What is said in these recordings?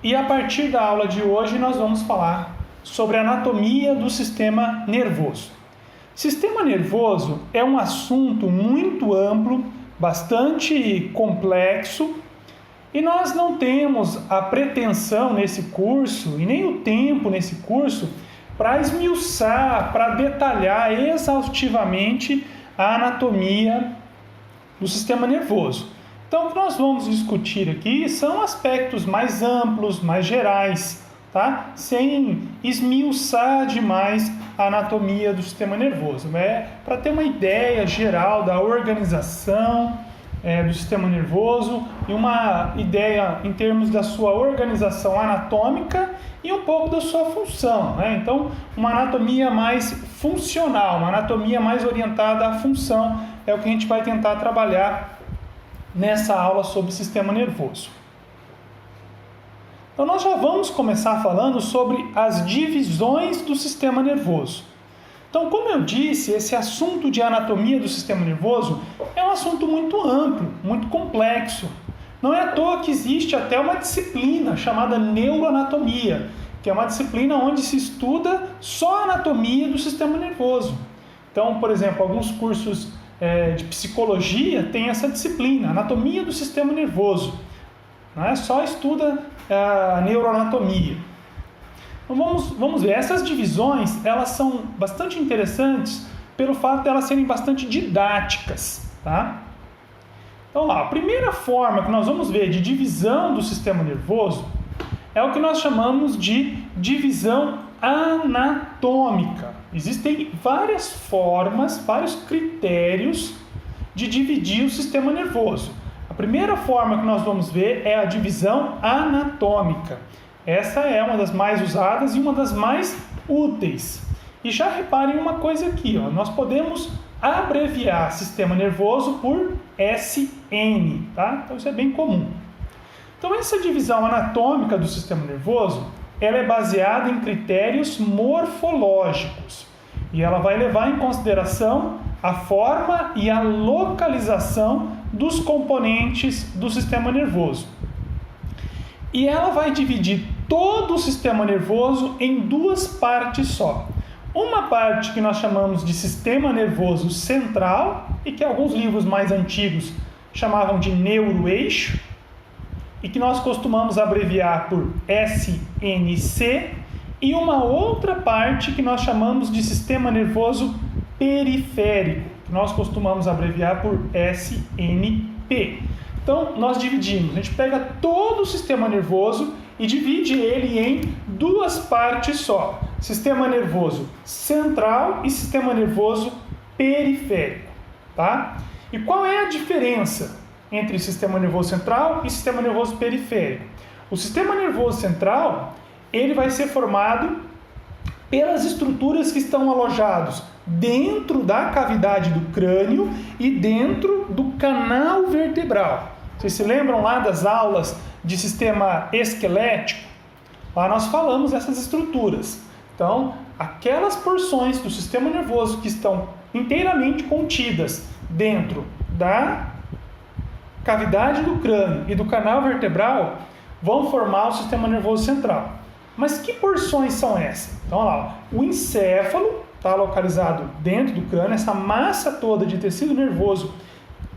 E a partir da aula de hoje nós vamos falar sobre a anatomia do sistema nervoso. Sistema nervoso é um assunto muito amplo, bastante complexo, e nós não temos a pretensão nesse curso e nem o tempo nesse curso para esmiuçar, para detalhar exaustivamente a anatomia do sistema nervoso. Então, o que nós vamos discutir aqui são aspectos mais amplos, mais gerais, tá? Sem esmiuçar demais a anatomia do sistema nervoso, né? Para ter uma ideia geral da organização do sistema nervoso e uma ideia em termos da sua organização anatômica e um pouco da sua função, né? Então, uma anatomia mais funcional, uma anatomia mais orientada à função é o que a gente vai tentar trabalhar nessa aula sobre sistema nervoso. Então, nós já vamos começar falando sobre as divisões do sistema nervoso. Então, como eu disse, esse assunto de anatomia do sistema nervoso é um assunto muito amplo, muito complexo. Não é à toa que existe até uma disciplina chamada neuroanatomia, que é uma disciplina onde se estuda só a anatomia do sistema nervoso. Então, por exemplo, alguns cursos de psicologia têm essa disciplina, anatomia do sistema nervoso. Não é? Só estuda a neuroanatomia. Então, vamos ver, essas divisões elas são bastante interessantes pelo fato de elas serem bastante didáticas, tá? Então, a primeira forma que nós vamos ver de divisão do sistema nervoso é o que nós chamamos de divisão anatômica. Existem várias formas, vários critérios de dividir o sistema nervoso. A primeira forma que nós vamos ver é a divisão anatômica. Essa é uma das mais usadas e uma das mais úteis. E já reparem uma coisa aqui, ó, nós podemos abreviar sistema nervoso por SN, tá? Então isso é bem comum. Então essa divisão anatômica do sistema nervoso, ela é baseada em critérios morfológicos e ela vai levar em consideração a forma e a localização dos componentes do sistema nervoso. E ela vai dividir todo o sistema nervoso em duas partes só. Uma parte que nós chamamos de sistema nervoso central e que alguns livros mais antigos chamavam de neuroeixo e que nós costumamos abreviar por SNC, e uma outra parte que nós chamamos de sistema nervoso periférico, que nós costumamos abreviar por SNP. Então, nós dividimos, a gente pega todo o sistema nervoso e divide ele em duas partes só. Sistema nervoso central e sistema nervoso periférico, tá? E qual é a diferença entre sistema nervoso central e sistema nervoso periférico? O sistema nervoso central, ele vai ser formado pelas estruturas que estão alojados dentro da cavidade do crânio e dentro do canal vertebral. Vocês se lembram lá das aulas de sistema esquelético? Lá nós falamos dessas estruturas. Então, aquelas porções do sistema nervoso que estão inteiramente contidas dentro da cavidade do crânio e do canal vertebral vão formar o sistema nervoso central. Mas que porções são essas? Então, olha lá, o encéfalo está localizado dentro do crânio, essa massa toda de tecido nervoso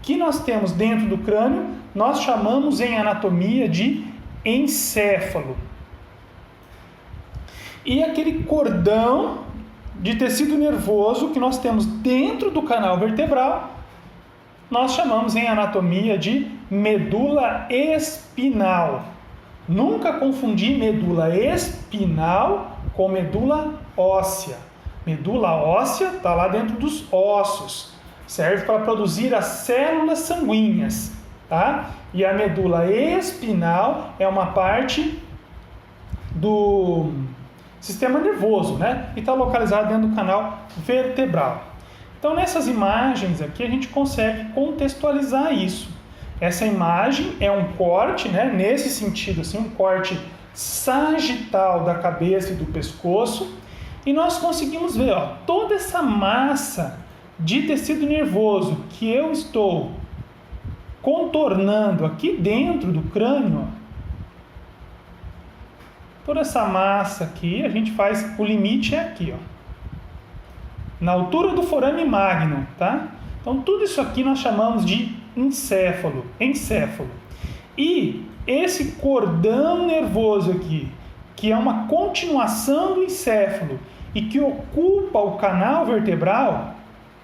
que nós temos dentro do crânio, nós chamamos em anatomia de encéfalo. E aquele cordão de tecido nervoso que nós temos dentro do canal vertebral, nós chamamos em anatomia de medula espinal. Nunca confundir medula espinal com medula óssea. Medula óssea está lá dentro dos ossos. Serve para produzir as células sanguíneas, tá? E a medula espinal é uma parte do sistema nervoso, né? E está localizada dentro do canal vertebral. Então, nessas imagens aqui, a gente consegue contextualizar isso. Essa imagem é um corte, né? Nesse sentido, assim, um corte sagital da cabeça e do pescoço. E nós conseguimos ver, ó, toda essa massa de tecido nervoso que eu estou contornando aqui dentro do crânio, toda essa massa aqui, a gente faz, o limite é aqui, ó, na altura do forame magno, tá? Então, tudo isso aqui nós chamamos de encéfalo. E esse cordão nervoso aqui, que é uma continuação do encéfalo e que ocupa o canal vertebral,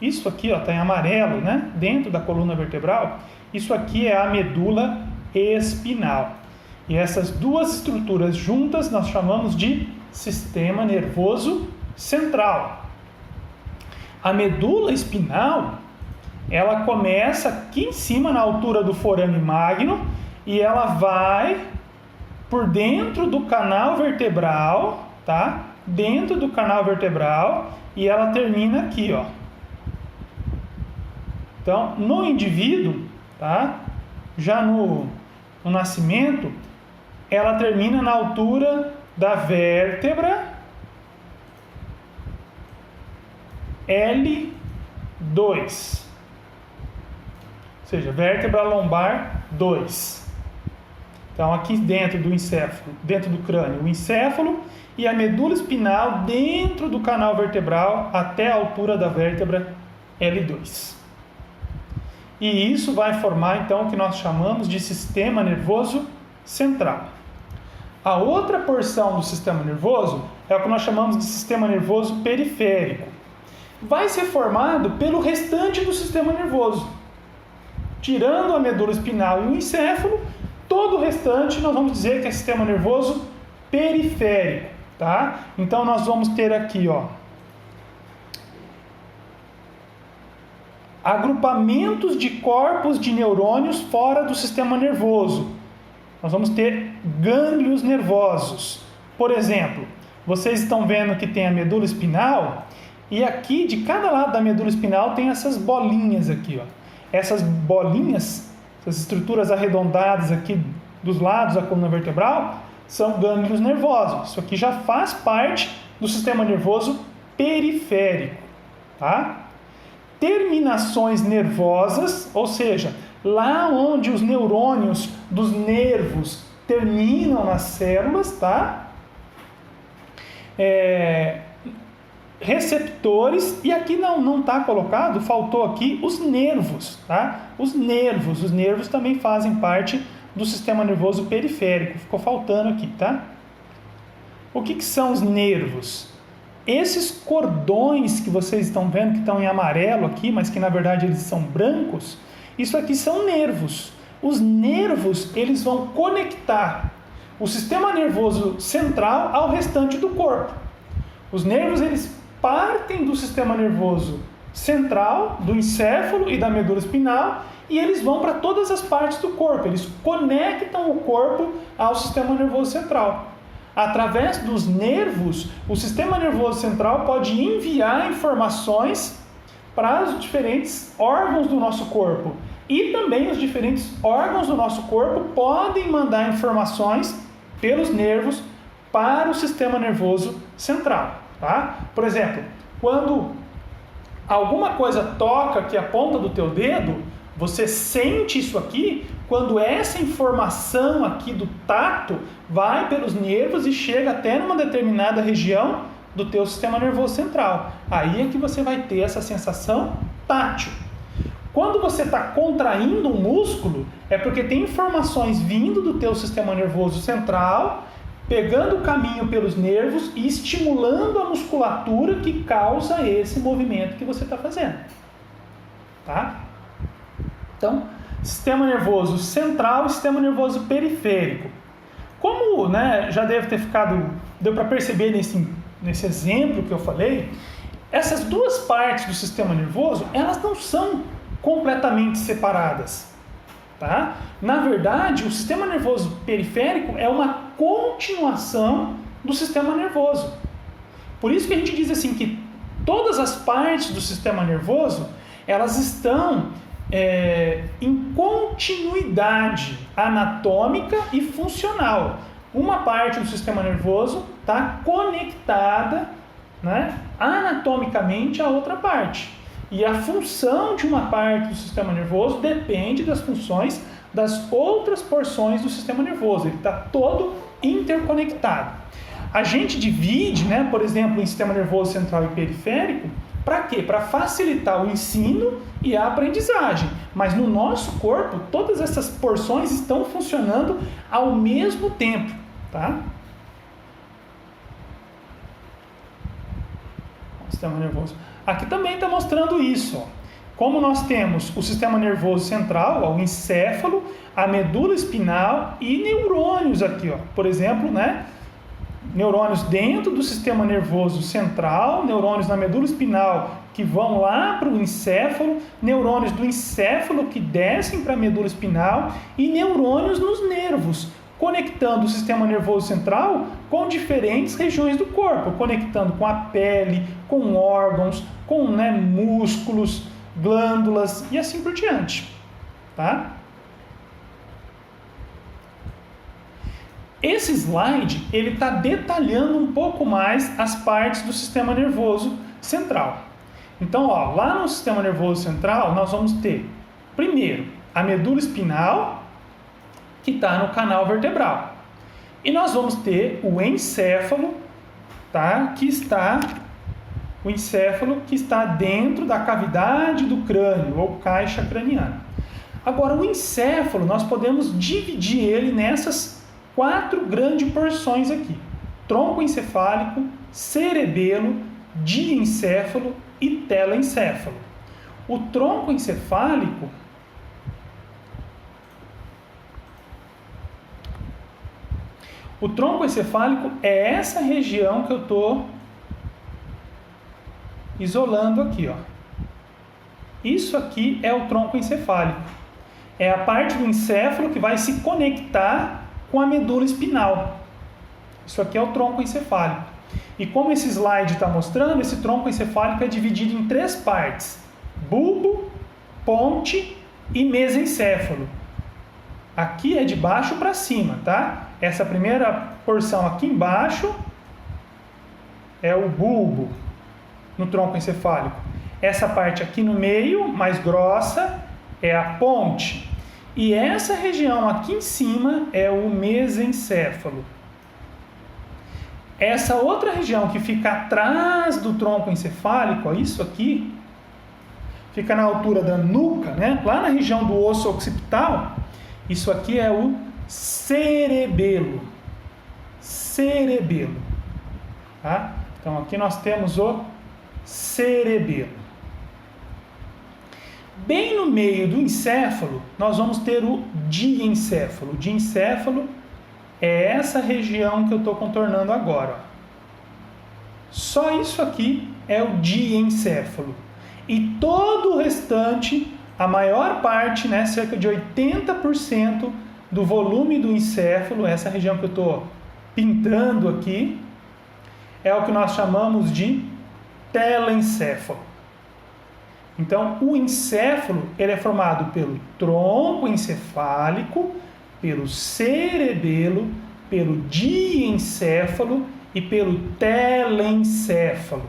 isso aqui está em amarelo, né? Dentro da coluna vertebral, isso aqui é a medula espinal. E essas duas estruturas juntas nós chamamos de sistema nervoso central. A medula espinal, ela começa aqui em cima, na altura do forame magno, e ela vai por dentro do canal vertebral, tá? Dentro do canal vertebral, e ela termina aqui, ó. Então, no indivíduo, tá? Já no nascimento, ela termina na altura da vértebra L2, ou seja, vértebra lombar 2. Então, aqui dentro do encéfalo, dentro do crânio, o encéfalo e a medula espinal dentro do canal vertebral até a altura da vértebra L2. E isso vai formar, então, o que nós chamamos de sistema nervoso central. A outra porção do sistema nervoso é o que nós chamamos de sistema nervoso periférico. Vai ser formado pelo restante do sistema nervoso. Tirando a medula espinal e o encéfalo, todo o restante nós vamos dizer que é sistema nervoso periférico, tá? Então nós vamos ter aqui, ó, agrupamentos de corpos de neurônios fora do sistema nervoso. Nós vamos ter gânglios nervosos. Por exemplo, vocês estão vendo que tem a medula espinal, e aqui de cada lado da medula espinal tem essas bolinhas aqui, ó. Essas bolinhas, essas estruturas arredondadas aqui dos lados da coluna vertebral, são gânglios nervosos. Isso aqui já faz parte do sistema nervoso periférico, tá? Terminações nervosas, ou seja, lá onde os neurônios dos nervos terminam nas células, tá? Receptores, e aqui não está colocado, faltou aqui os nervos, tá? Os nervos também fazem parte do sistema nervoso periférico, ficou faltando aqui, tá? O que são os nervos? Esses cordões que vocês estão vendo, que estão em amarelo aqui, mas que na verdade eles são brancos, isso aqui são nervos. Os nervos, eles vão conectar o sistema nervoso central ao restante do corpo. Os nervos, eles partem do sistema nervoso central, do encéfalo e da medula espinal, e eles vão para todas as partes do corpo. Eles conectam o corpo ao sistema nervoso central. Através dos nervos, o sistema nervoso central pode enviar informações para os diferentes órgãos do nosso corpo. E também os diferentes órgãos do nosso corpo podem mandar informações pelos nervos para o sistema nervoso central, tá? Por exemplo, quando alguma coisa toca aqui a ponta do teu dedo, você sente isso aqui, quando essa informação aqui do tato vai pelos nervos e chega até numa determinada região do teu sistema nervoso central. Aí é que você vai ter essa sensação tátil. Quando você está contraindo um músculo, é porque tem informações vindo do teu sistema nervoso central, pegando o caminho pelos nervos e estimulando a musculatura que causa esse movimento que você está fazendo. Tá? Então, sistema nervoso central e sistema nervoso periférico. Como, né, já deu para perceber nesse exemplo que eu falei, essas duas partes do sistema nervoso, elas não são completamente separadas. Tá? Na verdade, o sistema nervoso periférico é uma continuação do sistema nervoso. Por isso que a gente diz assim que todas as partes do sistema nervoso, elas estão em continuidade anatômica e funcional. Uma parte do sistema nervoso está conectada, né, anatomicamente à outra parte. E a função de uma parte do sistema nervoso depende das funções das outras porções do sistema nervoso. Ele está todo interconectado. A gente divide, né, por exemplo, em sistema nervoso central e periférico, para quê? Para facilitar o ensino e a aprendizagem. Mas no nosso corpo, todas essas porções estão funcionando ao mesmo tempo, tá? Sistema nervoso. Aqui também está mostrando isso, ó. Como nós temos o sistema nervoso central, ó, o encéfalo, a medula espinal e neurônios aqui, ó. Por exemplo, né? Neurônios dentro do sistema nervoso central, neurônios na medula espinal que vão lá para o encéfalo, neurônios do encéfalo que descem para a medula espinal e neurônios nos nervos, conectando o sistema nervoso central com diferentes regiões do corpo, conectando com a pele, com órgãos, com, né, músculos, glândulas e assim por diante, tá? Esse slide, ele está detalhando um pouco mais as partes do sistema nervoso central. Então, ó, lá no sistema nervoso central, nós vamos ter, primeiro, a medula espinal, que está no canal vertebral. E nós vamos ter o encéfalo, tá? O encéfalo que está dentro da cavidade do crânio, ou caixa craniana. Agora, o encéfalo, nós podemos dividir ele nessas 4 grandes porções aqui: tronco encefálico, cerebelo, diencéfalo e telencéfalo. O tronco encefálico é essa região que eu estou isolando aqui, ó. Isso aqui é o tronco encefálico. É a parte do encéfalo que vai se conectar com a medula espinal. Isso aqui é o tronco encefálico. E como esse slide está mostrando, esse tronco encefálico é dividido em 3 partes: bulbo, ponte e mesencéfalo. Aqui é de baixo para cima, tá? Essa primeira porção aqui embaixo é o bulbo no tronco encefálico. Essa parte aqui no meio, mais grossa, é a ponte. E essa região aqui em cima é o mesencéfalo. Essa outra região que fica atrás do tronco encefálico, ó, isso aqui, fica na altura da nuca, né? Lá na região do osso occipital, isso aqui é o cerebelo. Cerebelo. Tá? Então aqui nós temos o cerebelo. Bem no meio do encéfalo, nós vamos ter o diencéfalo. O diencéfalo é essa região que eu estou contornando agora. Só isso aqui é o diencéfalo. E todo o restante, a maior parte, né, cerca de 80% do volume do encéfalo, essa região que eu estou pintando aqui, é o que nós chamamos de telencéfalo. Então, o encéfalo ele é formado pelo tronco encefálico, pelo cerebelo, pelo diencéfalo e pelo telencéfalo.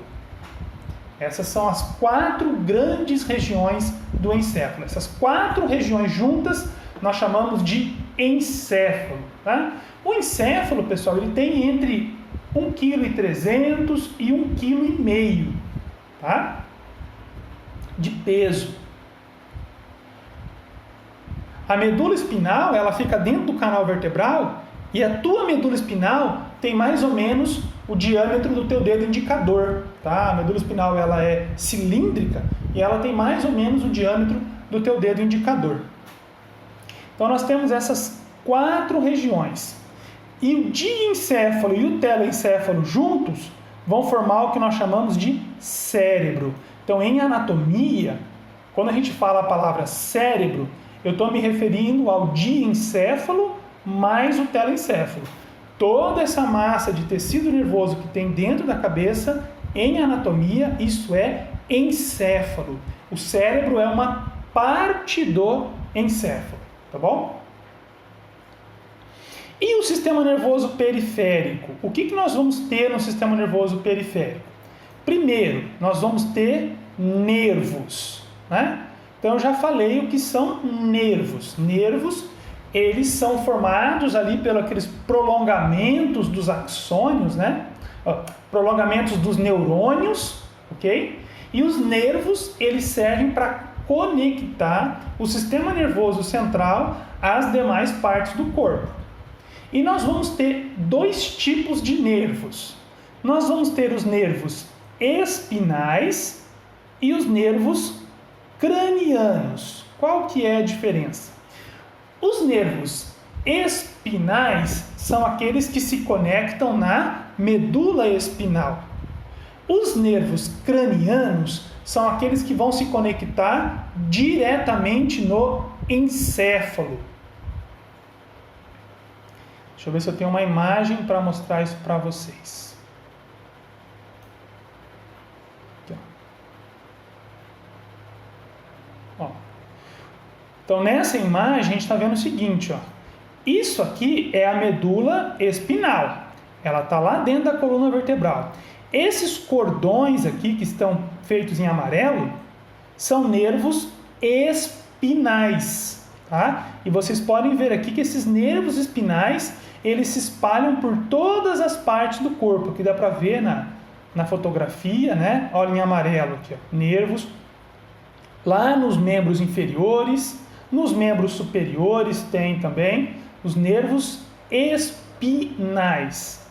Essas são as 4 grandes regiões do encéfalo. Essas 4 regiões juntas nós chamamos de encéfalo. Tá? O encéfalo, pessoal, ele tem entre 1,3 kg e 1,5 kg, tá? De peso. A medula espinal, ela fica dentro do canal vertebral e a tua medula espinal tem mais ou menos o diâmetro do teu dedo indicador, tá? A medula espinal, ela é cilíndrica e ela tem mais ou menos o diâmetro do teu dedo indicador. Então nós temos essas 4 regiões. E o diencéfalo e o telencéfalo juntos vão formar o que nós chamamos de cérebro. Então, em anatomia, quando a gente fala a palavra cérebro, eu estou me referindo ao diencéfalo mais o telencéfalo. Toda essa massa de tecido nervoso que tem dentro da cabeça, em anatomia, isso é encéfalo. O cérebro é uma parte do encéfalo, tá bom? E o sistema nervoso periférico? O que nós vamos ter no sistema nervoso periférico? Primeiro, nós vamos ter nervos, né? Então, eu já falei o que são nervos. Nervos eles são formados ali pelos aqueles prolongamentos dos axônios, né? Prolongamentos dos neurônios, ok? E os nervos, eles servem para conectar o sistema nervoso central às demais partes do corpo. E nós vamos ter dois tipos de nervos. Nós vamos ter os nervos espinais e os nervos cranianos. Qual que é a diferença? Os nervos espinais são aqueles que se conectam na medula espinal. Os nervos cranianos são aqueles que vão se conectar diretamente no encéfalo. Deixa eu ver se eu tenho uma imagem para mostrar isso para vocês. Aqui, ó. Então, nessa imagem, a gente está vendo o seguinte, ó. Isso aqui é a medula espinal. Ela está lá dentro da coluna vertebral. Esses cordões aqui, que estão feitos em amarelo, são nervos espinais, tá? E vocês podem ver aqui que esses nervos espinais, eles se espalham por todas as partes do corpo, que dá para ver na fotografia, né? Olha em amarelo aqui, ó. Nervos lá nos membros inferiores, nos membros superiores tem também os nervos espinais.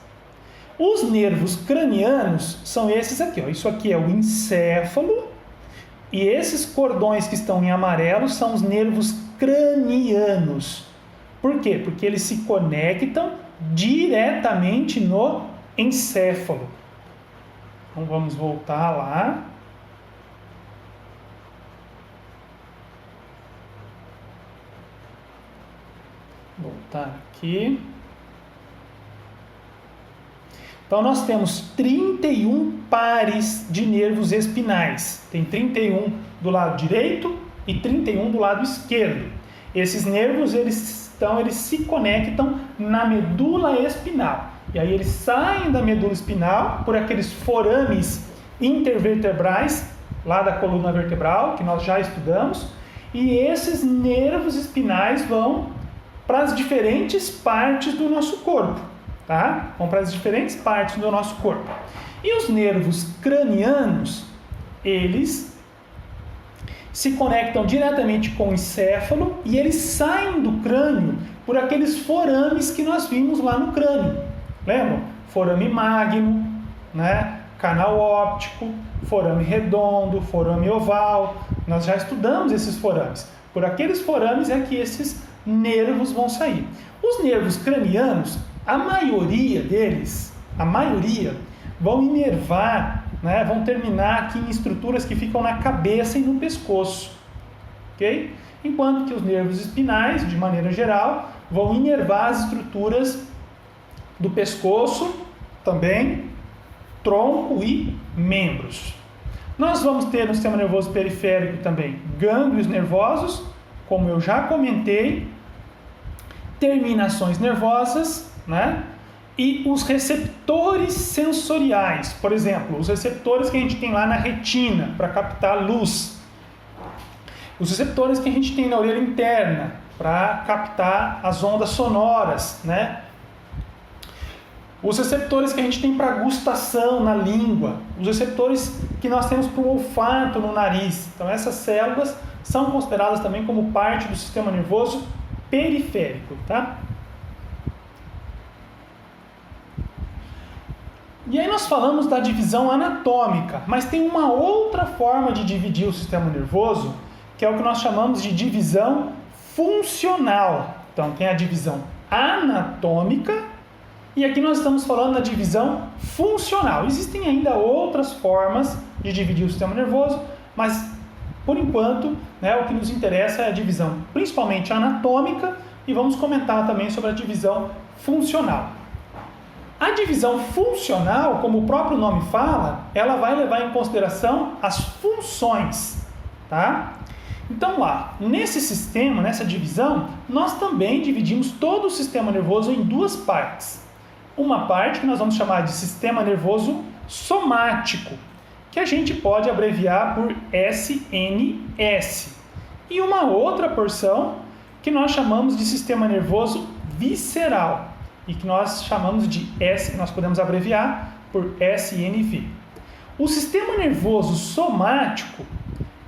Os nervos cranianos são esses aqui, ó. Isso aqui é o encéfalo, e esses cordões que estão em amarelo são os nervos cranianos. Por quê? Porque eles se conectam diretamente no encéfalo. Então vamos voltar lá. Voltar aqui. Então nós temos 31 pares de nervos espinais. Tem 31 do lado direito e 31 do lado esquerdo. Esses nervos eles se conectam na medula espinal. E aí eles saem da medula espinal por aqueles forames intervertebrais lá da coluna vertebral, que nós já estudamos, e esses nervos espinais vão para as diferentes partes do nosso corpo, tá? Vão para as diferentes partes do nosso corpo. E os nervos cranianos, eles se conectam diretamente com o encéfalo e eles saem do crânio por aqueles forames que nós vimos lá no crânio. Lembram? Forame magno, né? Canal óptico, forame redondo, forame oval. Nós já estudamos esses forames. Por aqueles forames é que esses nervos vão sair. Os nervos cranianos, a maioria deles, vão inervar, né, vão terminar aqui em estruturas que ficam na cabeça e no pescoço, ok? Enquanto que os nervos espinais, de maneira geral, vão inervar as estruturas do pescoço, também, tronco e membros. Nós vamos ter no sistema nervoso periférico também gânglios nervosos, como eu já comentei, terminações nervosas, né? E os receptores sensoriais, por exemplo, os receptores que a gente tem lá na retina para captar luz, os receptores que a gente tem na orelha interna para captar as ondas sonoras, né? Os receptores que a gente tem para gustação na língua, os receptores que nós temos para o olfato no nariz. Então essas células são consideradas também como parte do sistema nervoso periférico, tá? E aí nós falamos da divisão anatômica, mas tem uma outra forma de dividir o sistema nervoso, que é o que nós chamamos de divisão funcional. Então tem a divisão anatômica e aqui nós estamos falando da divisão funcional. Existem ainda outras formas de dividir o sistema nervoso, mas por enquanto, né, o que nos interessa é a divisão principalmente anatômica e vamos comentar também sobre a divisão funcional. A divisão funcional, como o próprio nome fala, ela vai levar em consideração as funções, tá? Então lá, nesse sistema, nessa divisão, nós também dividimos todo o sistema nervoso em duas partes. Uma parte que nós vamos chamar de sistema nervoso somático, que a gente pode abreviar por SNS. E uma outra porção que nós chamamos de sistema nervoso visceral e que nós chamamos de nós podemos abreviar por SNV. O sistema nervoso somático,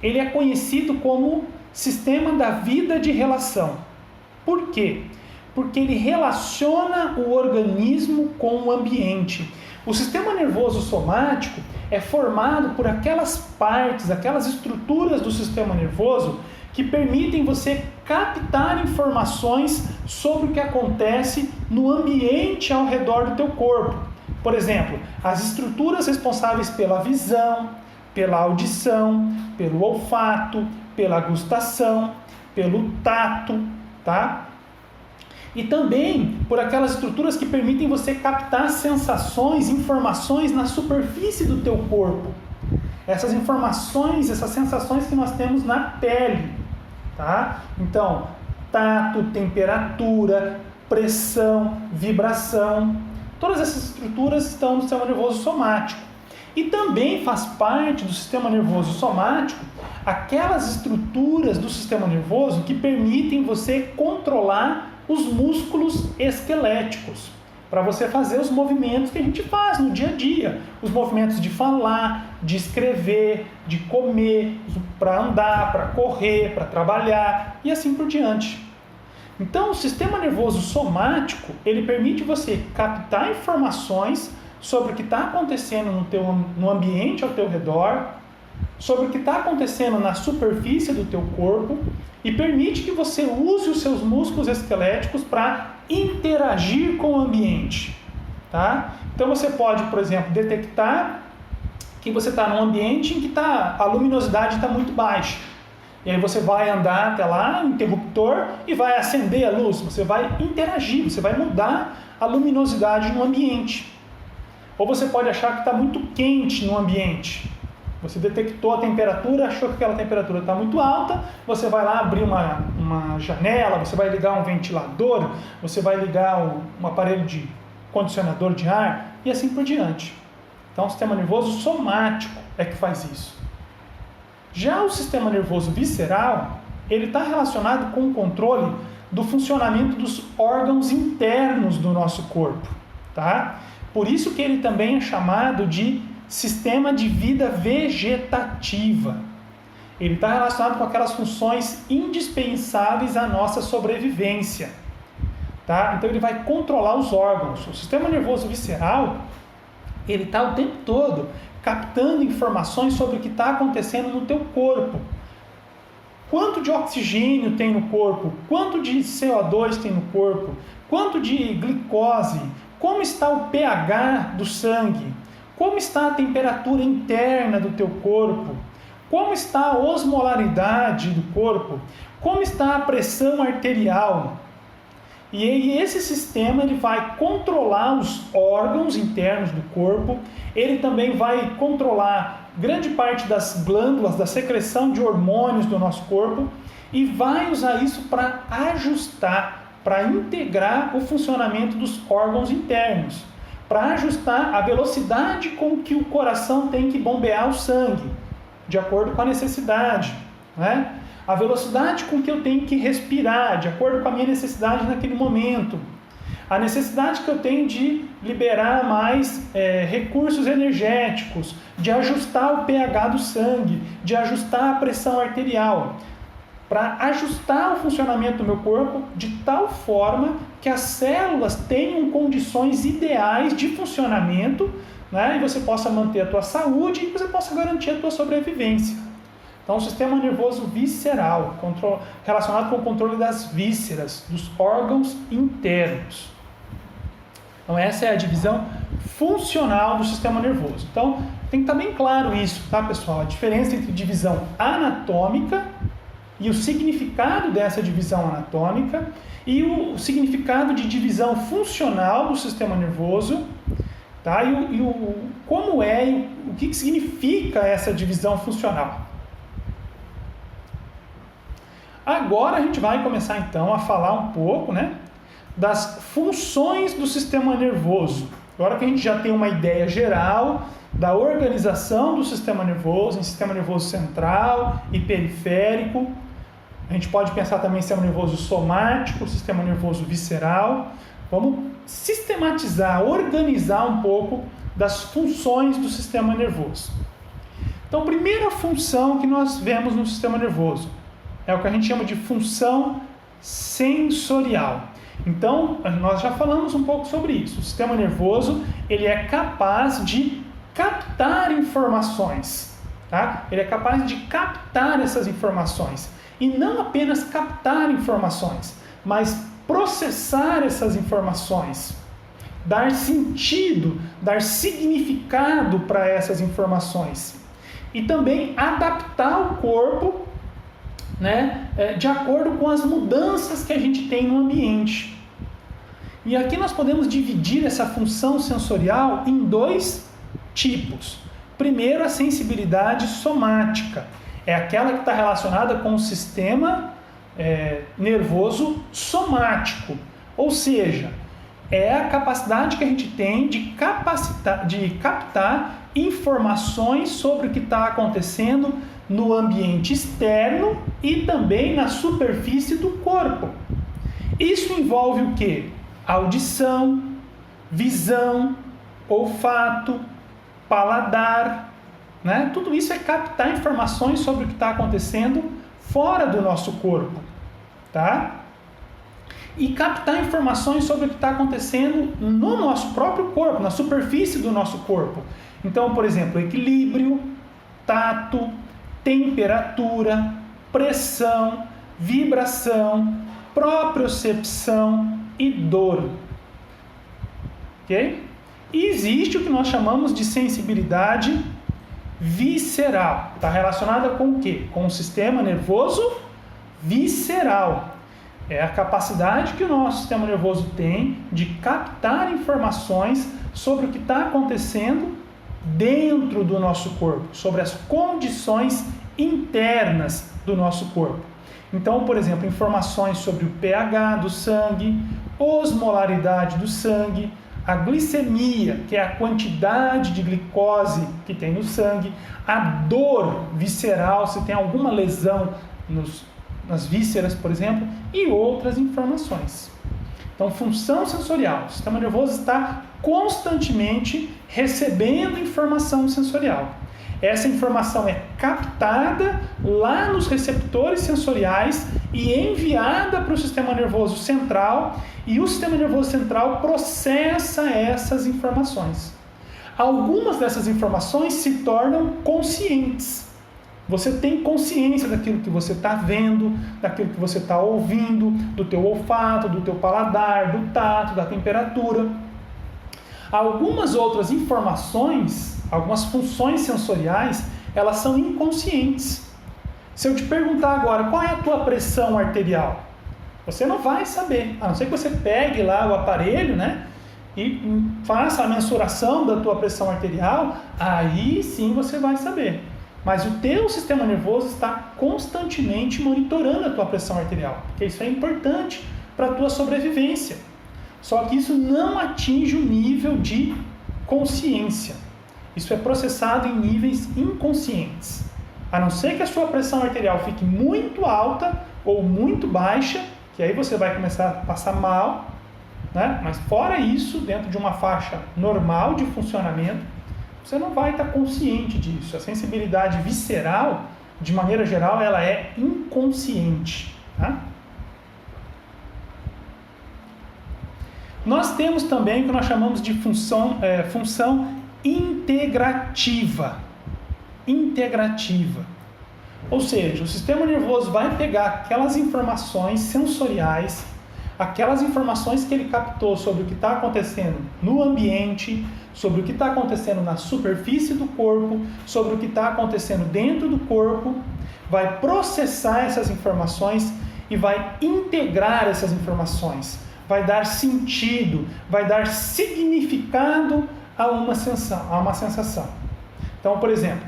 ele é conhecido como sistema da vida de relação. Por quê? Porque ele relaciona o organismo com o ambiente. O sistema nervoso somático é formado por aquelas partes, aquelas estruturas do sistema nervoso que permitem você captar informações sobre o que acontece no ambiente ao redor do teu corpo. Por exemplo, as estruturas responsáveis pela visão, pela audição, pelo olfato, pela gustação, pelo tato, tá? E também por aquelas estruturas que permitem você captar sensações, informações na superfície do teu corpo. Essas informações, essas sensações que nós temos na pele, tá? Então, tato, temperatura, pressão, vibração, todas essas estruturas estão no sistema nervoso somático. E também faz parte do sistema nervoso somático aquelas estruturas do sistema nervoso que permitem você controlar os músculos esqueléticos, para você fazer os movimentos que a gente faz no dia a dia, os movimentos de falar, de escrever, de comer, para andar, para correr, para trabalhar e assim por diante. Então, o sistema nervoso somático, ele permite você captar informações sobre o que está acontecendo no ambiente ao teu redor, sobre o que está acontecendo na superfície do teu corpo e permite que você use os seus músculos esqueléticos para interagir com o ambiente, tá? Então você pode, por exemplo, detectar que você está num ambiente em que a luminosidade está muito baixa. E aí você vai andar até lá, no interruptor, e vai acender a luz. Você vai interagir, você vai mudar a luminosidade no ambiente. Ou você pode achar que está muito quente no ambiente. Você detectou a temperatura, achou que aquela temperatura está muito alta, você vai lá abrir uma janela, você vai ligar um ventilador, você vai ligar um aparelho de condicionador de ar e assim por diante. Então, o sistema nervoso somático é que faz isso. Já o sistema nervoso visceral, ele está relacionado com o controle do funcionamento dos órgãos internos do nosso corpo, tá? Por isso que ele também é chamado de sistema de vida vegetativa. Ele está relacionado com aquelas funções indispensáveis à nossa sobrevivência, tá? Então ele vai controlar os órgãos. O sistema nervoso visceral, ele está o tempo todo captando informações sobre o que está acontecendo no teu corpo. Quanto de oxigênio tem no corpo? Quanto de CO2 tem no corpo? Quanto de glicose? Como está o pH do sangue? Como está a temperatura interna do teu corpo? Como está a osmolaridade do corpo? Como está a pressão arterial? E esse sistema ele vai controlar os órgãos internos do corpo, ele também vai controlar grande parte das glândulas, da secreção de hormônios do nosso corpo e vai usar isso para ajustar, para integrar o funcionamento dos órgãos internos, para ajustar a velocidade com que o coração tem que bombear o sangue, de acordo com a necessidade, né? A velocidade com que eu tenho que respirar, de acordo com a minha necessidade naquele momento. A necessidade que eu tenho de liberar mais recursos energéticos, de ajustar o pH do sangue, de ajustar a pressão arterial. Para ajustar o funcionamento do meu corpo de tal forma que as células tenham condições ideais de funcionamento, né? E você possa manter a tua saúde e você possa garantir a tua sobrevivência. Então, o sistema nervoso visceral, relacionado com o controle das vísceras, dos órgãos internos. Então, essa é a divisão funcional do sistema nervoso. Então, tem que estar bem claro isso, tá, pessoal? A diferença entre divisão anatômica e o significado dessa divisão anatômica e o significado de divisão funcional do sistema nervoso, tá? Como o que significa essa divisão funcional. Agora a gente vai começar então a falar um pouco, né, das funções do sistema nervoso. Agora que a gente já tem uma ideia geral da organização do sistema nervoso, em sistema nervoso central e periférico, A gente pode pensar também sistema nervoso somático, sistema nervoso visceral. Vamos sistematizar, organizar um pouco das funções do sistema nervoso. Então, a primeira função que nós vemos no sistema nervoso é o que a gente chama de função sensorial. Então, nós já falamos um pouco sobre isso. O sistema nervoso, ele é capaz de captar informações, tá? Ele é capaz de captar essas informações. E não apenas captar informações, mas processar essas informações, dar sentido, dar significado para essas informações. E também adaptar o corpo, né, de acordo com as mudanças que a gente tem no ambiente. E aqui nós podemos dividir essa função sensorial em dois tipos. Primeiro, a sensibilidade somática. É aquela que está relacionada com o sistema nervoso somático. Ou seja, é a capacidade que a gente tem de captar informações sobre o que está acontecendo no ambiente externo e também na superfície do corpo. Isso envolve o quê? Audição, visão, olfato, paladar, né? Tudo isso é captar informações sobre o que está acontecendo fora do nosso corpo, tá? E captar informações sobre o que está acontecendo no nosso próprio corpo, na superfície do nosso corpo. Então, por exemplo, equilíbrio, tato, temperatura, pressão, vibração, propriocepção e dor. Ok? E existe o que nós chamamos de sensibilidade visceral. Está relacionada com o quê? Com o sistema nervoso visceral. É a capacidade que o nosso sistema nervoso tem de captar informações sobre o que está acontecendo dentro do nosso corpo, sobre as condições internas do nosso corpo. Então, por exemplo, informações sobre o pH do sangue, osmolaridade do sangue, a glicemia, que é a quantidade de glicose que tem no sangue, a dor visceral, se tem alguma lesão nas vísceras, por exemplo, e outras informações. Então, função sensorial. O sistema nervoso está constantemente recebendo informação sensorial. Essa informação é captada lá nos receptores sensoriais e enviada para o sistema nervoso central, e o sistema nervoso central processa essas informações. Algumas dessas informações se tornam conscientes. Você tem consciência daquilo que você está vendo, daquilo que você está ouvindo, do teu olfato, do teu paladar, do tato, da temperatura. Algumas outras informações, algumas funções sensoriais, elas são inconscientes. Se eu te perguntar agora qual é a tua pressão arterial, você não vai saber, a não ser que você pegue lá o aparelho, né, e faça a mensuração da tua pressão arterial, aí sim você vai saber. Mas o teu sistema nervoso está constantemente monitorando a tua pressão arterial, porque isso é importante para a tua sobrevivência. Só que isso não atinge o nível de consciência. Isso é processado em níveis inconscientes. A não ser que a sua pressão arterial fique muito alta ou muito baixa, que aí você vai começar a passar mal, né? Mas fora isso, dentro de uma faixa normal de funcionamento, você não vai estar consciente disso. A sensibilidade visceral, de maneira geral, ela é inconsciente, tá? Nós temos também o que nós chamamos de função integrativa. Integrativa. Ou seja, o sistema nervoso vai pegar aquelas informações sensoriais, aquelas informações que ele captou sobre o que está acontecendo no ambiente, sobre o que está acontecendo na superfície do corpo, sobre o que está acontecendo dentro do corpo, vai processar essas informações e vai integrar essas informações, vai dar sentido, vai dar significado a uma sensação. Então, por exemplo,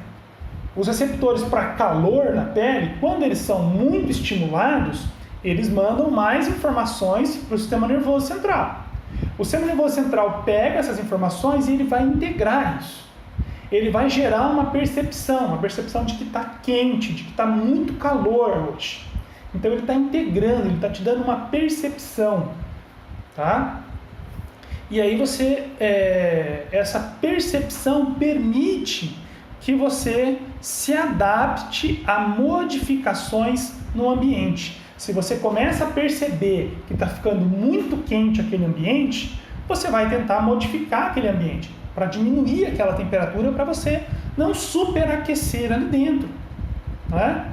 os receptores para calor na pele, quando eles são muito estimulados, eles mandam mais informações para o sistema nervoso central. O sistema nervoso central pega essas informações e ele vai integrar isso. Ele vai gerar uma percepção de que está quente, de que está muito calor hoje. Então ele está integrando, ele está te dando uma percepção, tá? E aí essa percepção permite que você se adapte a modificações no ambiente. Se você começa a perceber que está ficando muito quente aquele ambiente, você vai tentar modificar aquele ambiente para diminuir aquela temperatura para você não superaquecer ali dentro, né?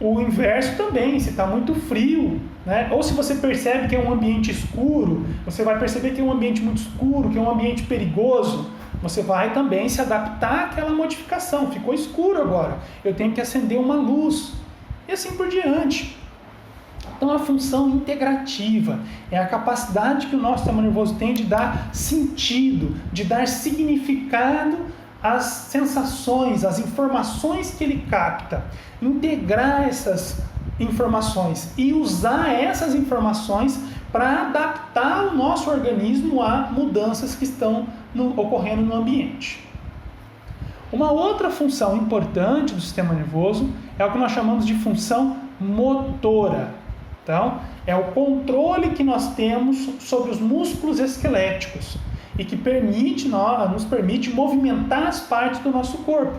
O inverso também, se está muito frio, né? Ou se você percebe que é um ambiente escuro, você vai perceber que é um ambiente muito escuro, que é um ambiente perigoso, você vai também se adaptar àquela modificação. Ficou escuro agora, eu tenho que acender uma luz, e assim por diante. Então a função integrativa é a capacidade que o nosso sistema nervoso tem de dar sentido, de dar significado às sensações, às informações que ele capta, integrar essas informações e usar essas informações para adaptar o nosso organismo a mudanças que estão ocorrendo no ambiente. Uma outra função importante do sistema nervoso é o que nós chamamos de função motora. Então, é o controle que nós temos sobre os músculos esqueléticos e que nos permite movimentar as partes do nosso corpo.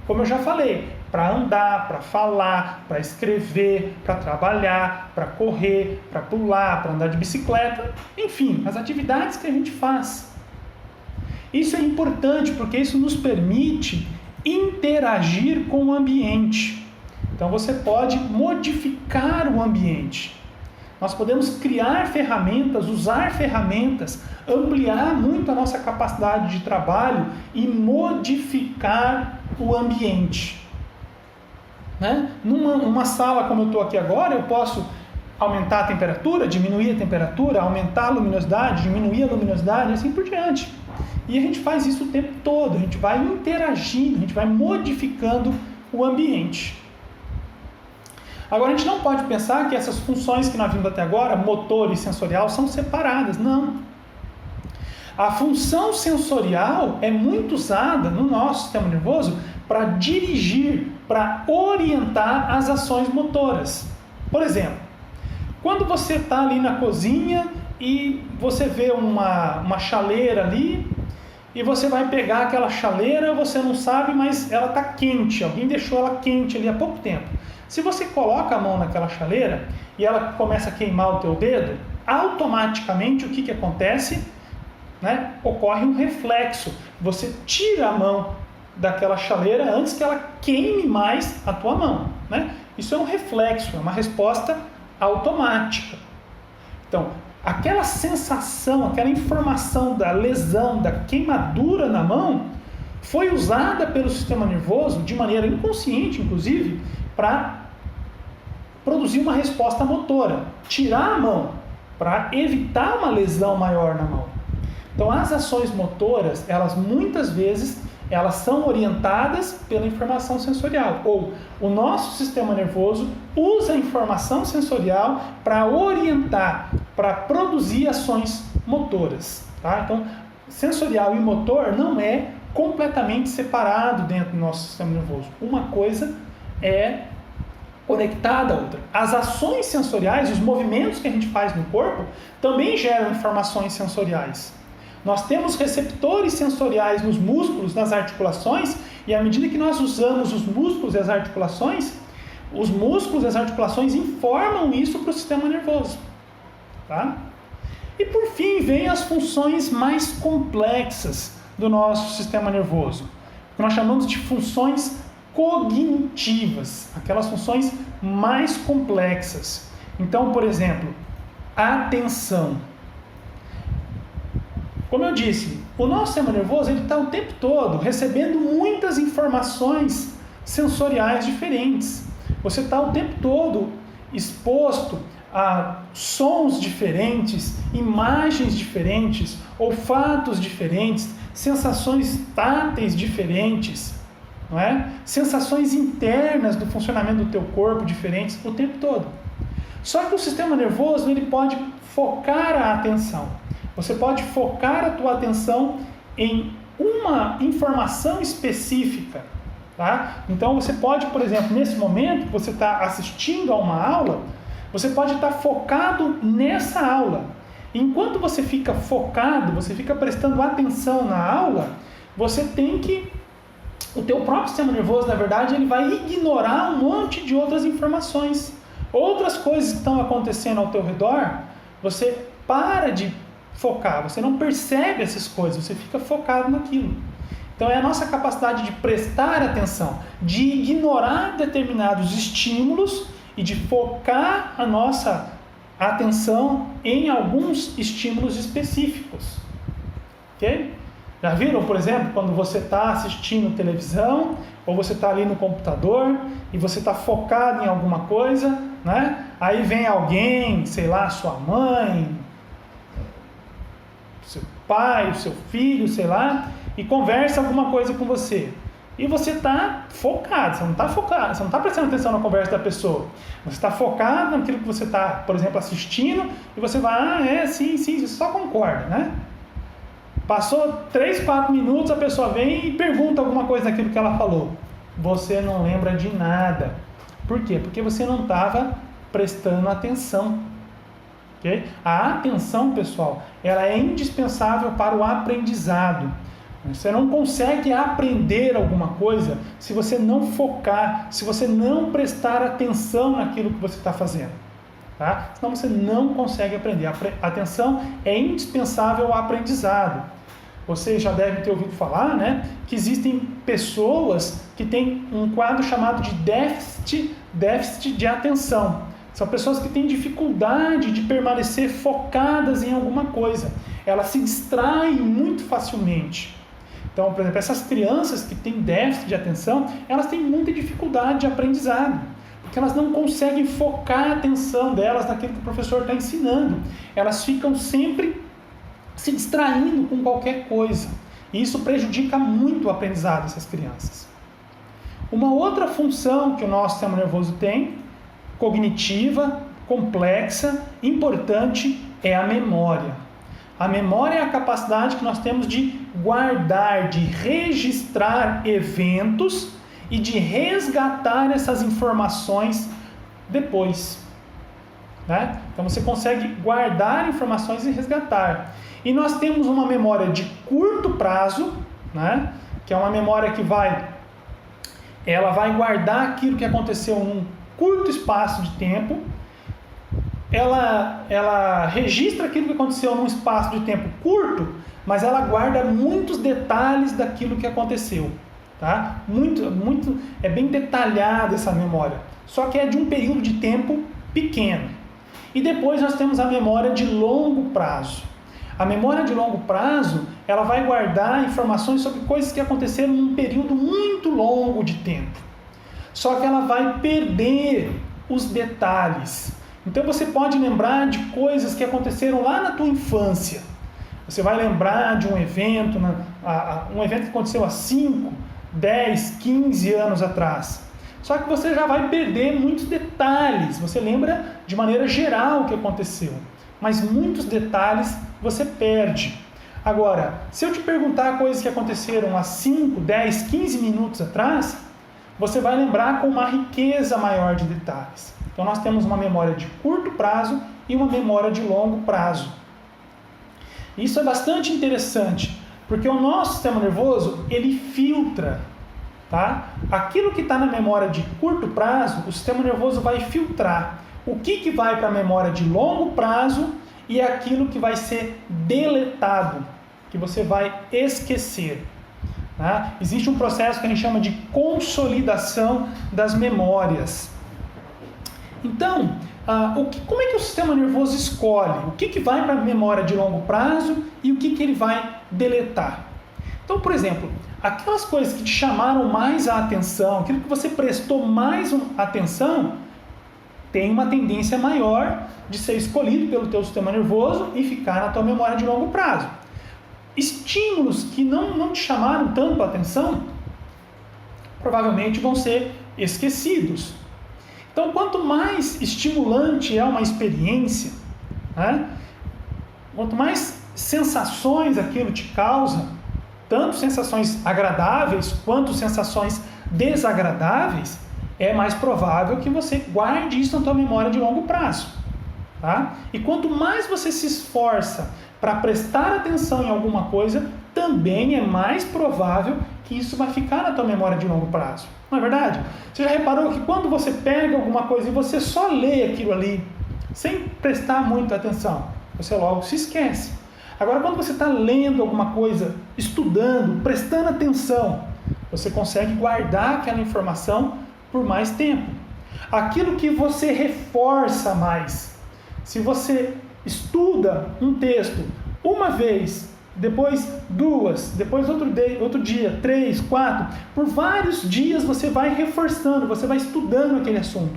Como eu já falei, para andar, para falar, para escrever, para trabalhar, para correr, para pular, para andar de bicicleta, enfim, as atividades que a gente faz. Isso é importante porque isso nos permite interagir com o ambiente. Então você pode modificar o ambiente. Nós podemos criar ferramentas, usar ferramentas, ampliar muito a nossa capacidade de trabalho e modificar o ambiente. Né? Numa sala como eu estou aqui agora, eu posso aumentar a temperatura, diminuir a temperatura, aumentar a luminosidade, diminuir a luminosidade, e assim por diante. E a gente faz isso o tempo todo, a gente vai interagindo, a gente vai modificando o ambiente. Agora, a gente não pode pensar que essas funções que nós vimos até agora, motor e sensorial, são separadas. Não. A função sensorial é muito usada no nosso sistema nervoso para dirigir, para orientar as ações motoras. Por exemplo, quando você está ali na cozinha e você vê uma chaleira ali, e você vai pegar aquela chaleira, você não sabe, mas ela está quente, alguém deixou ela quente ali há pouco tempo. Se você coloca a mão naquela chaleira e ela começa a queimar o teu dedo, automaticamente o que acontece? Né? Ocorre um reflexo. Você tira a mão daquela chaleira antes que ela queime mais a tua mão. Né? Isso é um reflexo, é uma resposta automática. Então, aquela sensação, aquela informação da lesão, da queimadura na mão, foi usada pelo sistema nervoso, de maneira inconsciente, inclusive, para produzir uma resposta motora, tirar a mão, para evitar uma lesão maior na mão. Então, as ações motoras, elas muitas vezes, elas são orientadas pela informação sensorial, ou o nosso sistema nervoso usa a informação sensorial para orientar, para produzir ações motoras. Tá? Então, sensorial e motor não é completamente separado dentro do nosso sistema nervoso. Uma coisa é conectada à outra. As ações sensoriais, os movimentos que a gente faz no corpo, também geram informações sensoriais. Nós temos receptores sensoriais nos músculos, nas articulações, e à medida que nós usamos os músculos e as articulações informam isso para o sistema nervoso. Tá? E por fim, vem as funções mais complexas do nosso sistema nervoso, que nós chamamos de funções cognitivas, aquelas funções mais complexas. Então, por exemplo, a atenção. Como eu disse, o nosso sistema nervoso está o tempo todo recebendo muitas informações sensoriais diferentes. Você está o tempo todo exposto a sons diferentes, imagens diferentes, olfatos diferentes, sensações táteis diferentes, não é? Sensações internas do funcionamento do teu corpo diferentes o tempo todo. Só que o sistema nervoso ele pode focar a atenção. Você pode focar a tua atenção em uma informação específica, Tá? Então você pode, por exemplo, nesse momento que você está assistindo a uma aula, você pode estar focado nessa aula. Enquanto você fica focado, você fica prestando atenção na aula, você tem que... O teu próprio sistema nervoso, na verdade, ele vai ignorar um monte de outras informações. Outras coisas que estão acontecendo ao teu redor, você para de focar, você não percebe essas coisas, você fica focado naquilo. Então é a nossa capacidade de prestar atenção, de ignorar determinados estímulos e de focar a nossa atenção em alguns estímulos específicos. Ok? Já viram, por exemplo, quando você está assistindo televisão ou você está ali no computador e você está focado em alguma coisa, né? Aí vem alguém, sei lá, sua mãe, seu pai, o seu filho, sei lá, e conversa alguma coisa com você. E você está focado, você não está focado, você não está prestando atenção na conversa da pessoa. Você está focado naquilo que você está, por exemplo, assistindo, e você vai, sim, você só concorda, né? Passou 3, 4 minutos, a pessoa vem e pergunta alguma coisa daquilo que ela falou. Você não lembra de nada. Por quê? Porque você não estava prestando atenção. Okay? A atenção, pessoal, ela é indispensável para o aprendizado. Você não consegue aprender alguma coisa se você não focar, se você não prestar atenção naquilo que você está fazendo. Tá? Senão você não consegue aprender. A atenção é indispensável ao aprendizado. Vocês já devem ter ouvido falar, né, que existem pessoas que têm um quadro chamado de déficit de atenção. São pessoas que têm dificuldade de permanecer focadas em alguma coisa. Elas se distraem muito facilmente. Então, por exemplo, essas crianças que têm déficit de atenção, elas têm muita dificuldade de aprendizado, porque elas não conseguem focar a atenção delas naquilo que o professor está ensinando. Elas ficam sempre se distraindo com qualquer coisa. E isso prejudica muito o aprendizado dessas crianças. Uma outra função que o nosso sistema nervoso tem, cognitiva, complexa, importante, é a memória. A memória é a capacidade que nós temos de guardar, de registrar eventos e de resgatar essas informações depois. Né? Então você consegue guardar informações e resgatar. E nós temos uma memória de curto prazo, né? Que é uma memória que ela vai guardar aquilo que aconteceu num curto espaço de tempo. Ela registra aquilo que aconteceu num espaço de tempo curto, mas ela guarda muitos detalhes daquilo que aconteceu. Tá? É bem detalhada essa memória, só que é de um período de tempo pequeno. E depois nós temos a memória de longo prazo. A memória de longo prazo, ela vai guardar informações sobre coisas que aconteceram num período muito longo de tempo. Só que ela vai perder os detalhes. Então você pode lembrar de coisas que aconteceram lá na tua infância. Você vai lembrar de um evento, um evento que aconteceu há 5, 10, 15 anos atrás. Só que você já vai perder muitos detalhes. Você lembra de maneira geral o que aconteceu, mas muitos detalhes você perde. Agora, se eu te perguntar coisas que aconteceram há 5, 10, 15 minutos atrás, você vai lembrar com uma riqueza maior de detalhes. Então nós temos uma memória de curto prazo e uma memória de longo prazo. Isso é bastante interessante, porque o nosso sistema nervoso, ele filtra, tá? Aquilo que está na memória de curto prazo, o sistema nervoso vai filtrar. O que vai para a memória de longo prazo e aquilo que vai ser deletado, que você vai esquecer. Tá? Existe um processo que a gente chama de consolidação das memórias. Então, como é que o sistema nervoso escolhe? O que vai para a memória de longo prazo e o que ele vai deletar? Então, por exemplo, aquelas coisas que te chamaram mais a atenção, aquilo que você prestou mais atenção, tem uma tendência maior de ser escolhido pelo teu sistema nervoso e ficar na tua memória de longo prazo. Estímulos que não te chamaram tanto a atenção, provavelmente vão ser esquecidos. Então, quanto mais estimulante é uma experiência, né? Quanto mais sensações aquilo te causa, tanto sensações agradáveis quanto sensações desagradáveis, é mais provável que você guarde isso na tua memória de longo prazo. Tá? E quanto mais você se esforça para prestar atenção em alguma coisa, também é mais provável que isso vai ficar na tua memória de longo prazo. Não é verdade? Você já reparou que quando você pega alguma coisa e você só lê aquilo ali, sem prestar muita atenção, você logo se esquece. Agora, quando você está lendo alguma coisa, estudando, prestando atenção, você consegue guardar aquela informação por mais tempo. Aquilo que você reforça mais. Se você estuda um texto uma vez, depois duas, depois outro dia, 3, 4, por vários dias você vai reforçando, você vai estudando aquele assunto.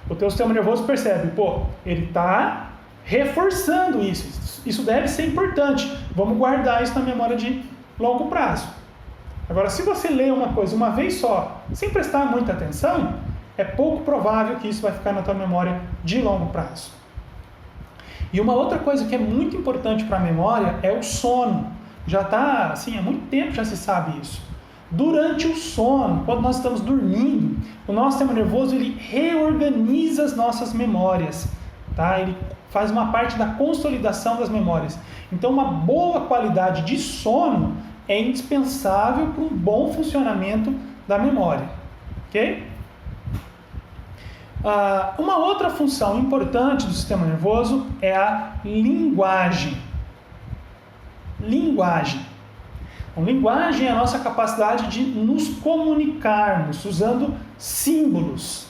O teu sistema nervoso percebe, ele está reforçando isso. Isso deve ser importante. Vamos guardar isso na memória de longo prazo. Agora, se você lê uma coisa uma vez só, sem prestar muita atenção, é pouco provável que isso vai ficar na tua memória de longo prazo. E uma outra coisa que é muito importante para a memória é o sono. Já está, assim, há muito tempo já se sabe isso. Durante o sono, quando nós estamos dormindo, o nosso sistema nervoso ele reorganiza as nossas memórias. Tá? Ele faz uma parte da consolidação das memórias. Então, uma boa qualidade de sono é indispensável para um bom funcionamento da memória. Ok? Uma outra função importante do sistema nervoso é a linguagem. Linguagem. Então, linguagem é a nossa capacidade de nos comunicarmos usando símbolos.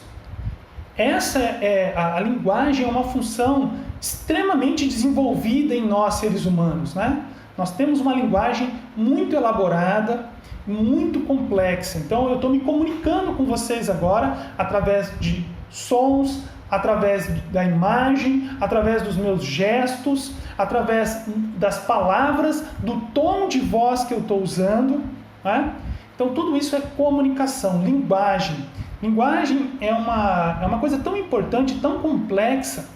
A linguagem é uma função extremamente desenvolvida em nós, seres humanos, né? Nós temos uma linguagem muito elaborada, muito complexa. Então, eu estou me comunicando com vocês agora através de sons, através da imagem, através dos meus gestos, através das palavras, do tom de voz que eu estou usando. Né? Então, tudo isso é comunicação, linguagem. Linguagem é uma coisa tão importante, tão complexa,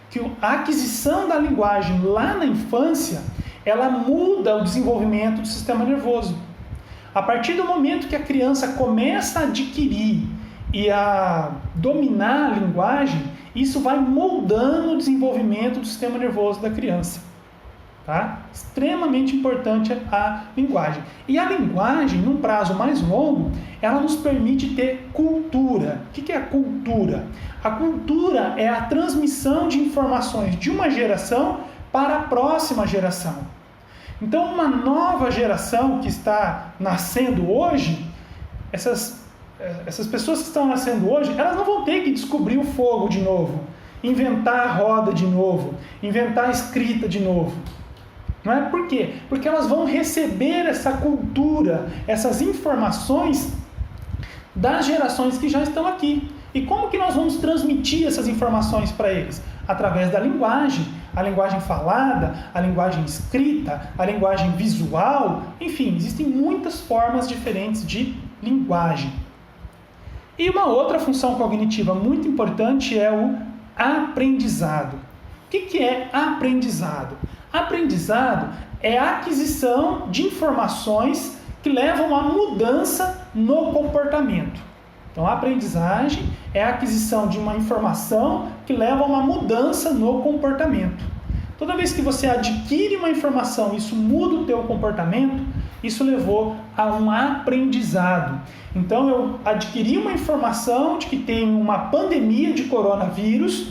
que a aquisição da linguagem lá na infância, ela muda o desenvolvimento do sistema nervoso. A partir do momento que a criança começa a adquirir e a dominar a linguagem, isso vai moldando o desenvolvimento do sistema nervoso da criança. Tá? Extremamente importante a linguagem. E a linguagem, num prazo mais longo, ela nos permite ter cultura. O que é a cultura? A cultura é a transmissão de informações de uma geração para a próxima geração. Então, uma nova geração que está nascendo hoje, essas pessoas que estão nascendo hoje, elas não vão ter que descobrir o fogo de novo, inventar a roda de novo, inventar a escrita de novo. Não é? Por quê? Porque elas vão receber essa cultura, essas informações das gerações que já estão aqui. E como que nós vamos transmitir essas informações para eles? Através da linguagem, a linguagem falada, a linguagem escrita, a linguagem visual, enfim, existem muitas formas diferentes de linguagem. E uma outra função cognitiva muito importante é o aprendizado. O que é aprendizado? Aprendizado é a aquisição de informações que levam a mudança no comportamento. Então, a aprendizagem é a aquisição de uma informação que leva a uma mudança no comportamento. Toda vez que você adquire uma informação e isso muda o teu comportamento, isso levou a um aprendizado. Então, eu adquiri uma informação de que tem uma pandemia de coronavírus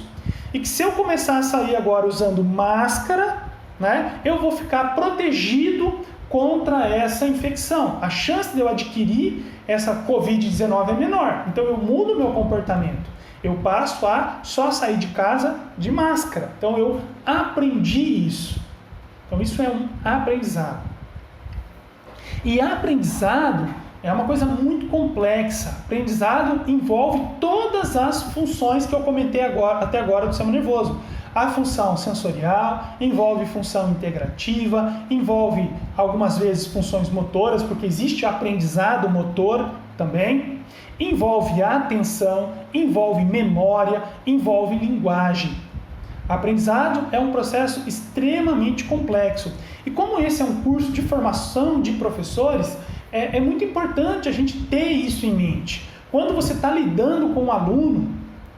e que se eu começar a sair agora usando máscara, né, eu vou ficar protegido contra essa infecção. A chance de eu adquirir essa Covid-19 é menor. Então, eu mudo o meu comportamento. Eu passo a só sair de casa de máscara. Então, eu aprendi isso. Então, isso é um aprendizado. E aprendizado é uma coisa muito complexa. Aprendizado envolve todas as funções que eu comentei até agora do sistema nervoso. A função sensorial, envolve função integrativa, envolve algumas vezes funções motoras, porque existe aprendizado motor também, envolve atenção, envolve memória, envolve linguagem. Aprendizado é um processo extremamente complexo. E como esse é um curso de formação de professores, é muito importante a gente ter isso em mente. Quando você está lidando com um aluno,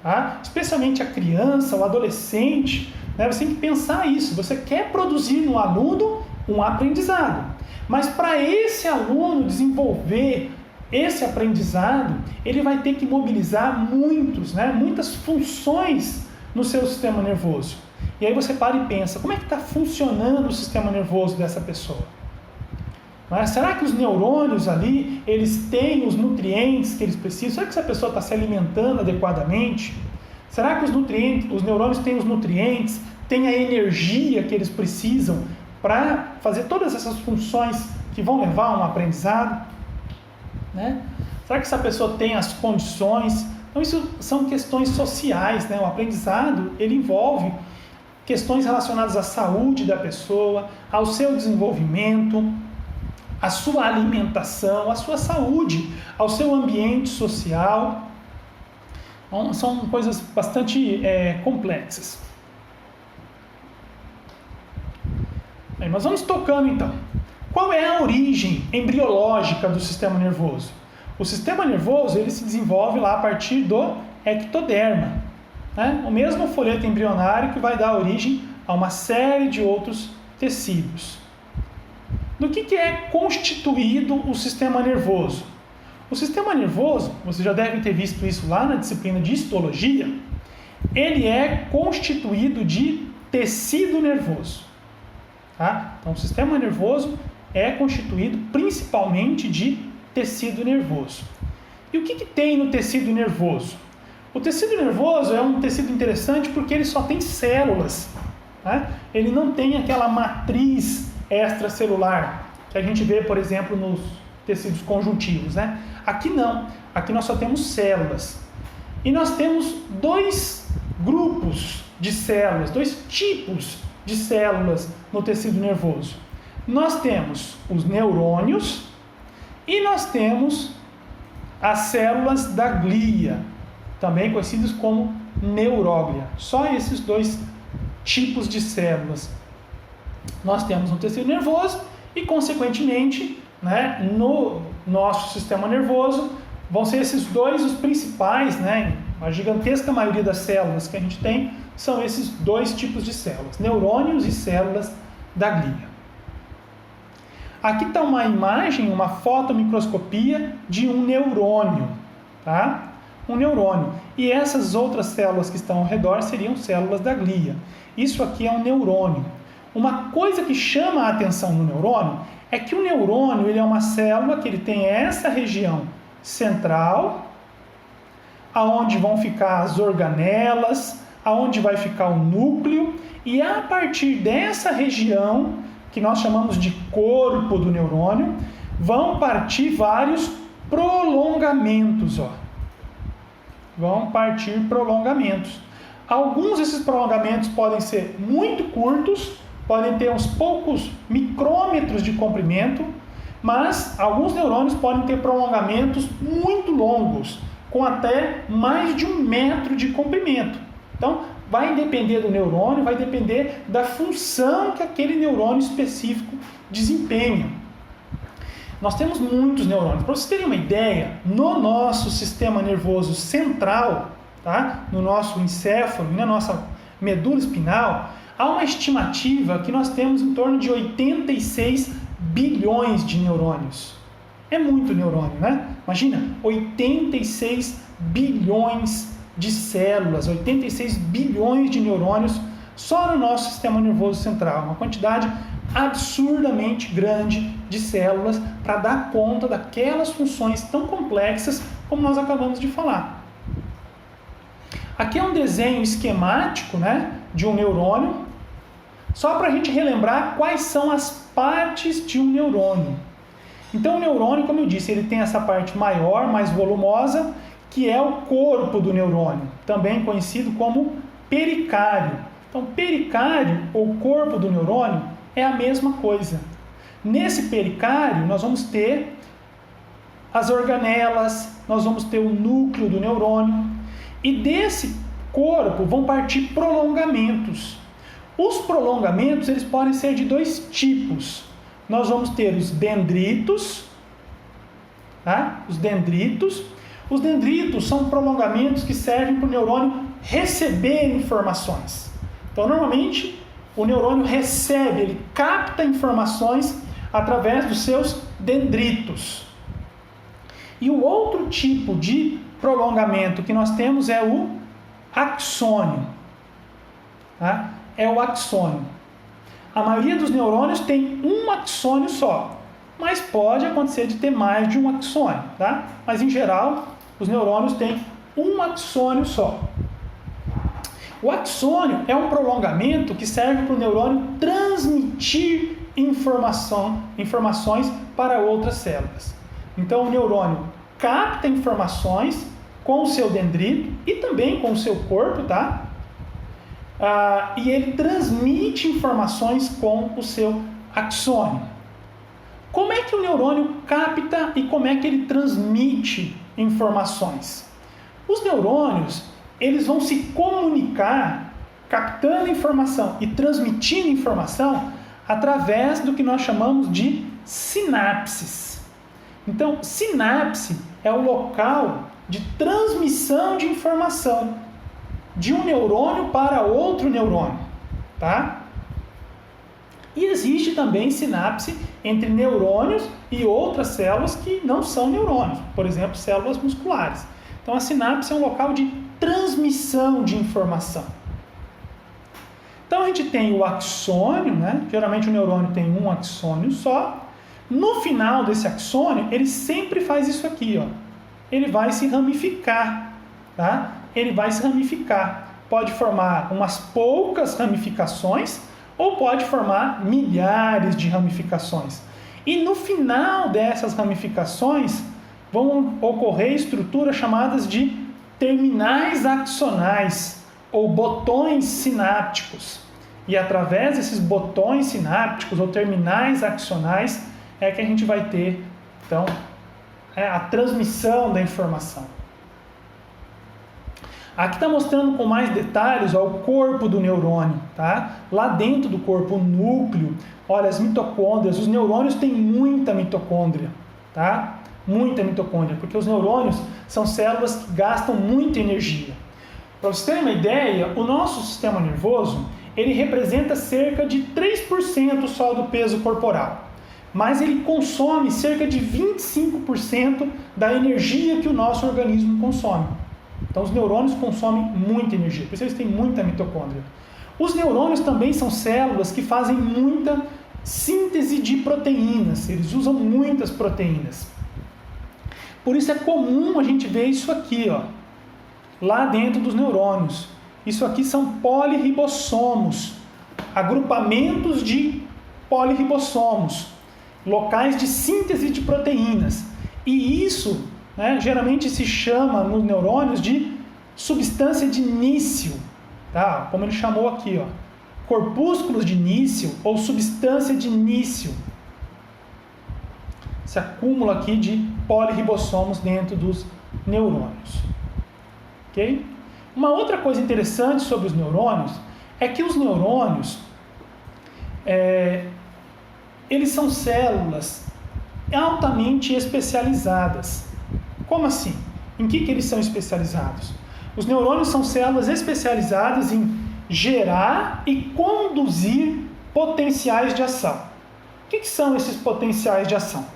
tá? Especialmente a criança, o adolescente, né? Você tem que pensar isso. Você quer produzir no aluno um aprendizado. Mas para esse aluno desenvolver esse aprendizado, ele vai ter que mobilizar muitas funções no seu sistema nervoso. E aí você para e pensa, como é que está funcionando o sistema nervoso dessa pessoa? Será que os neurônios ali, eles têm os nutrientes que eles precisam? Será que essa pessoa está se alimentando adequadamente? Será que os neurônios têm os nutrientes, têm a energia que eles precisam para fazer todas essas funções que vão levar a um aprendizado? Né? Será que essa pessoa tem as condições? Então isso são questões sociais, né? O aprendizado, ele envolve questões relacionadas à saúde da pessoa, ao seu desenvolvimento, à sua alimentação, à sua saúde, ao seu ambiente social. Então, são coisas bastante complexas. Bem, mas vamos tocando então. Qual é a origem embriológica do sistema nervoso? O sistema nervoso ele se desenvolve lá a partir do ectoderma, né? O mesmo folheto embrionário que vai dar origem a uma série de outros tecidos. Do que é constituído o sistema nervoso? O sistema nervoso, você já deve ter visto isso lá na disciplina de histologia, ele é constituído de tecido nervoso. Tá? Então, o sistema nervoso é constituído principalmente de tecido nervoso. E o que tem no tecido nervoso? O tecido nervoso é um tecido interessante porque ele só tem células. Tá? Ele não tem aquela matriz extracelular que a gente vê, por exemplo, nos tecidos conjuntivos, né? Aqui não, aqui nós só temos células. E nós temos dois grupos de células, dois tipos de células no tecido nervoso. Nós temos os neurônios e nós temos as células da glia, também conhecidas como neuróglia. Só esses dois tipos de células nós temos no tecido nervoso e, consequentemente, né, no nosso sistema nervoso, vão ser esses dois os principais, né? A gigantesca maioria das células que a gente tem são esses dois tipos de células, neurônios e células da glia. Aqui está uma imagem, uma fotomicroscopia de um neurônio, tá? Um neurônio. E essas outras células que estão ao redor seriam células da glia. Isso aqui é um neurônio. Uma coisa que chama a atenção no neurônio é que o neurônio ele é uma célula que ele tem essa região central, aonde vão ficar as organelas, aonde vai ficar o núcleo, e a partir dessa região, que nós chamamos de corpo do neurônio, vão partir vários prolongamentos. Vão partir prolongamentos. Alguns desses prolongamentos podem ser muito curtos, podem ter uns poucos micrômetros de comprimento, mas alguns neurônios podem ter prolongamentos muito longos, com até mais de 1 metro de comprimento. Então, vai depender do neurônio, vai depender da função que aquele neurônio específico desempenha. Nós temos muitos neurônios. Para vocês terem uma ideia, no nosso sistema nervoso central, tá? No nosso encéfalo e na nossa medula espinal, há uma estimativa que nós temos em torno de 86 bilhões de neurônios. É muito neurônio, né? Imagina, 86 bilhões de células, 86 bilhões de neurônios só no nosso sistema nervoso central. Uma quantidade absurdamente grande de células para dar conta daquelas funções tão complexas como nós acabamos de falar. Aqui é um desenho esquemático, né, de um neurônio, só para a gente relembrar quais são as partes de um neurônio. Então o neurônio, como eu disse, ele tem essa parte maior, mais volumosa, que é o corpo do neurônio, também conhecido como pericárdio. Então pericárdio, ou corpo do neurônio, é a mesma coisa. Nesse pericárdio nós vamos ter as organelas, nós vamos ter o núcleo do neurônio, e desse corpo vão partir prolongamentos. Os prolongamentos eles podem ser de dois tipos. Nós vamos ter os dendritos tá? Os dendritos. Os dendritos são prolongamentos que servem para o neurônio receber informações. Então, normalmente, o neurônio recebe, ele capta informações através dos seus dendritos. E o outro tipo de prolongamento que nós temos é o axônio. Tá? É o axônio. A maioria dos neurônios tem um axônio só, mas pode acontecer de ter mais de um axônio. Tá? Mas, em geral, os neurônios têm um axônio só. O axônio é um prolongamento que serve para o neurônio transmitir informações para outras células. Então, o neurônio capta informações com o seu dendrito e também com o seu corpo, tá? E ele transmite informações com o seu axônio. Como é que o neurônio capta e como é que ele transmite informações? Os neurônios, eles vão se comunicar captando informação e transmitindo informação através do que nós chamamos de sinapses. Então, sinapse é o local de transmissão de informação de um neurônio para outro neurônio, tá? E existe também sinapse entre neurônios e outras células que não são neurônios, por exemplo, células musculares. Então, a sinapse é um local de transmissão de informação. Então, a gente tem o axônio, né? Geralmente o neurônio tem um axônio só. No final desse axônio, ele sempre faz isso aqui, ó. Ele vai se ramificar, tá? Ele vai se ramificar. Pode formar umas poucas ramificações ou pode formar milhares de ramificações. E no final dessas ramificações vão ocorrer estruturas chamadas de terminais axonais ou botões sinápticos. E através desses botões sinápticos ou terminais axonais é que a gente vai ter, então, a transmissão da informação. Aqui está mostrando com mais detalhes o corpo do neurônio, tá? Lá dentro do corpo, o núcleo, olha, as mitocôndrias, os neurônios têm muita mitocôndria, tá? Muita mitocôndria, porque os neurônios são células que gastam muita energia. Para vocês terem uma ideia, o nosso sistema nervoso, ele representa cerca de 3% só do peso corporal, mas ele consome cerca de 25% da energia que o nosso organismo consome. Então, os neurônios consomem muita energia, por isso eles têm muita mitocôndria. Os neurônios também são células que fazem muita síntese de proteínas, eles usam muitas proteínas. Por isso é comum a gente ver isso aqui, ó, lá dentro dos neurônios. Isso aqui são poliribossomos, agrupamentos de poliribossomos, locais de síntese de proteínas. E isso, né, geralmente se chama nos neurônios de substância de Nício, tá? Como ele chamou aqui, ó, corpúsculos de Nício ou substância de Nício. Esse acúmulo aqui de poliribossomos dentro dos neurônios. Ok? Uma outra coisa interessante sobre os neurônios é que os neurônios eles são células altamente especializadas. Como assim? Em que eles são especializados? Os neurônios são células especializadas em gerar e conduzir potenciais de ação. O que são esses potenciais de ação?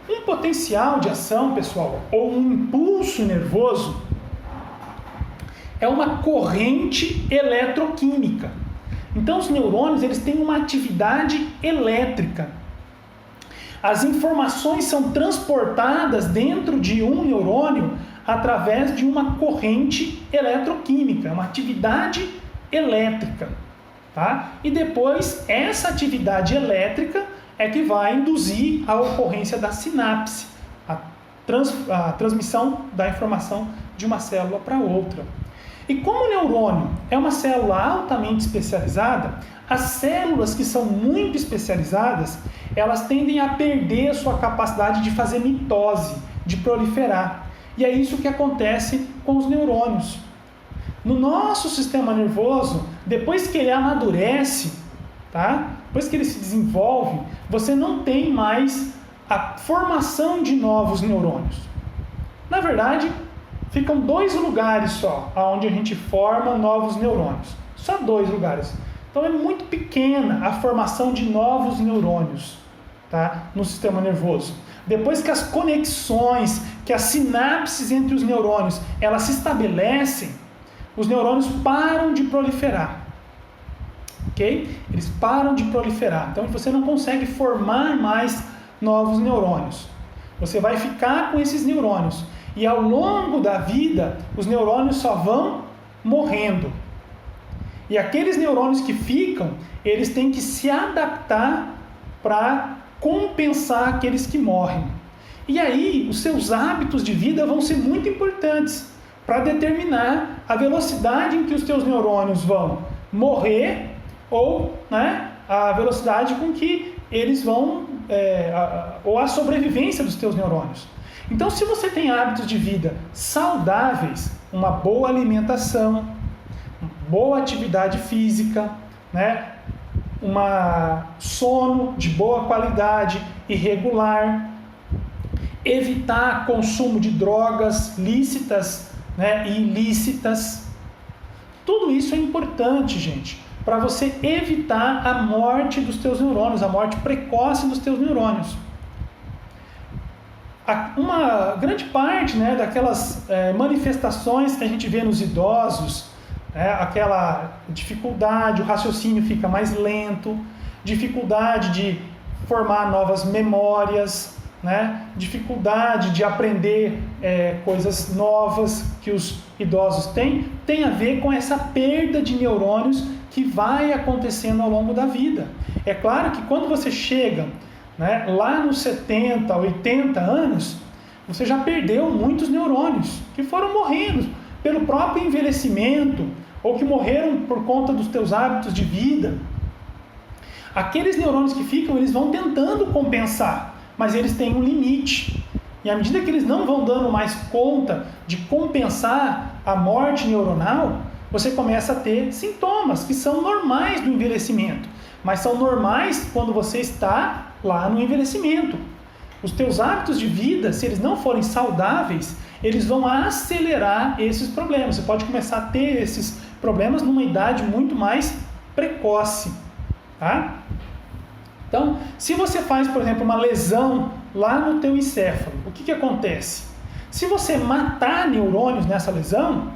Um potencial de ação, pessoal, ou um impulso nervoso, é uma corrente eletroquímica. Então, os neurônios, eles têm uma atividade elétrica. As informações são transportadas dentro de um neurônio através de uma corrente eletroquímica, uma atividade elétrica, tá? E depois, essa atividade elétrica é que vai induzir a ocorrência da sinapse, a transmissão da informação de uma célula para outra. E como o neurônio é uma célula altamente especializada, as células que são muito especializadas, elas tendem a perder a sua capacidade de fazer mitose, de proliferar. E é isso que acontece com os neurônios. No nosso sistema nervoso, depois que ele amadurece, tá? Depois que ele se desenvolve, você não tem mais a formação de novos neurônios? Na verdade, ficam 2 lugares só, onde a gente forma novos neurônios. Só 2 lugares. Então é muito pequena a formação de novos neurônios, tá? No sistema nervoso. Depois que as conexões, que as sinapses entre os neurônios, elas se estabelecem, os neurônios param de proliferar. Ok? Eles param de proliferar. Então você não consegue formar mais novos neurônios. Você vai ficar com esses neurônios. E ao longo da vida, os neurônios só vão morrendo. E aqueles neurônios que ficam, eles têm que se adaptar para compensar aqueles que morrem. E aí, os seus hábitos de vida vão ser muito importantes para determinar a velocidade em que os teus neurônios vão morrer ou, né, a velocidade com que eles vão, ou a sobrevivência dos teus neurônios. Então, se você tem hábitos de vida saudáveis, uma boa alimentação, boa atividade física, né, sono de boa qualidade e regular, evitar consumo de drogas lícitas, né, e ilícitas, tudo isso é importante, gente, para você evitar a morte dos teus neurônios, a morte precoce dos teus neurônios. Uma grande parte, né, daquelas manifestações que a gente vê nos idosos, aquela dificuldade, o raciocínio fica mais lento, dificuldade de formar novas memórias, né, dificuldade de aprender coisas novas que os idosos têm, tem a ver com essa perda de neurônios que vai acontecendo ao longo da vida. É claro que quando você chega, né, lá nos 70, 80 anos, você já perdeu muitos neurônios que foram morrendo pelo próprio envelhecimento ou que morreram por conta dos teus hábitos de vida. Aqueles neurônios que ficam, eles vão tentando compensar, mas eles têm um limite. E à medida que eles não vão dando mais conta de compensar a morte neuronal, você começa a ter sintomas que são normais do envelhecimento, mas são normais quando você está lá no envelhecimento. Os teus hábitos de vida, se eles não forem saudáveis, eles vão acelerar esses problemas. Você pode começar a ter esses problemas numa idade muito mais precoce, tá? Então, se você faz, por exemplo, uma lesão lá no teu encéfalo, o que acontece? Se você matar neurônios nessa lesão,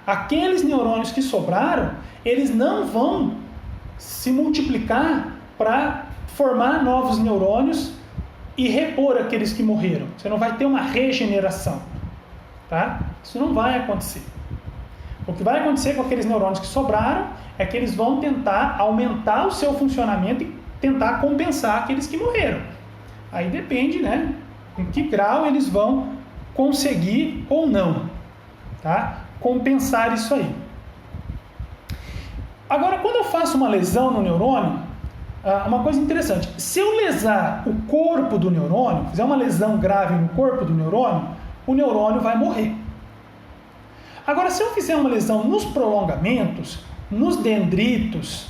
aqueles neurônios que sobraram, eles não vão se multiplicar para formar novos neurônios e repor aqueles que morreram. Você não vai ter uma regeneração, tá? Isso não vai acontecer. O que vai acontecer com aqueles neurônios que sobraram é que eles vão tentar aumentar o seu funcionamento e tentar compensar aqueles que morreram. Aí depende, né, em que grau eles vão conseguir ou não, tá? Compensar isso aí. Agora, quando eu faço uma lesão no neurônio, uma coisa interessante, se eu lesar o corpo do neurônio, fizer uma lesão grave no corpo do neurônio, o neurônio vai morrer. Agora, se eu fizer uma lesão nos prolongamentos, nos dendritos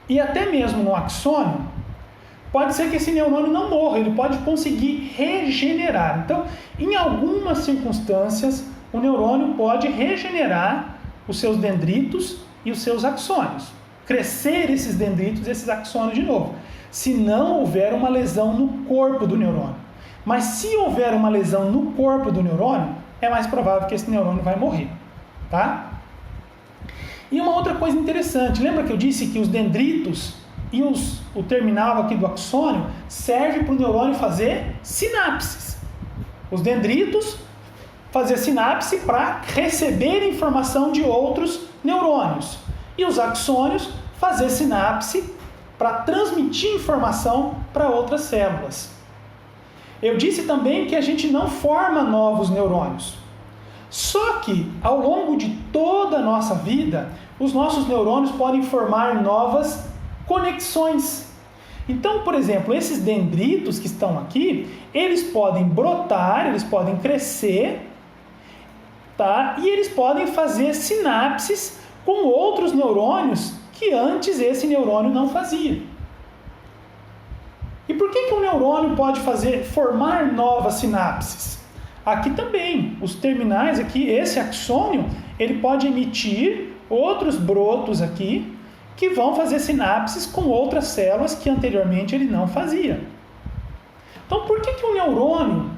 e até mesmo no axônio, pode ser que esse neurônio não morra, ele pode conseguir regenerar. Então, em algumas circunstâncias, o neurônio pode regenerar os seus dendritos e os seus axônios. Crescer esses dendritos e esses axônios de novo, se não houver uma lesão no corpo do neurônio. Mas se houver uma lesão no corpo do neurônio, é mais provável que esse neurônio vai morrer, tá? E uma outra coisa interessante, lembra que eu disse que os dendritos e o terminal aqui do axônio serve para o neurônio fazer sinapses. Os dendritos fazer sinapse para receber informação de outros neurônios. E os axônios fazer sinapse para transmitir informação para outras células. Eu disse também que a gente não forma novos neurônios. Só que, ao longo de toda a nossa vida, os nossos neurônios podem formar novas conexões. Então, por exemplo, esses dendritos que estão aqui, eles podem brotar, eles podem crescer, tá? E eles podem fazer sinapses com outros neurônios que antes esse neurônio não fazia. E por que o neurônio pode formar novas sinapses? Aqui também, os terminais aqui, esse axônio, ele pode emitir outros brotos aqui, que vão fazer sinapses com outras células que anteriormente ele não fazia. Então, por que o neurônio,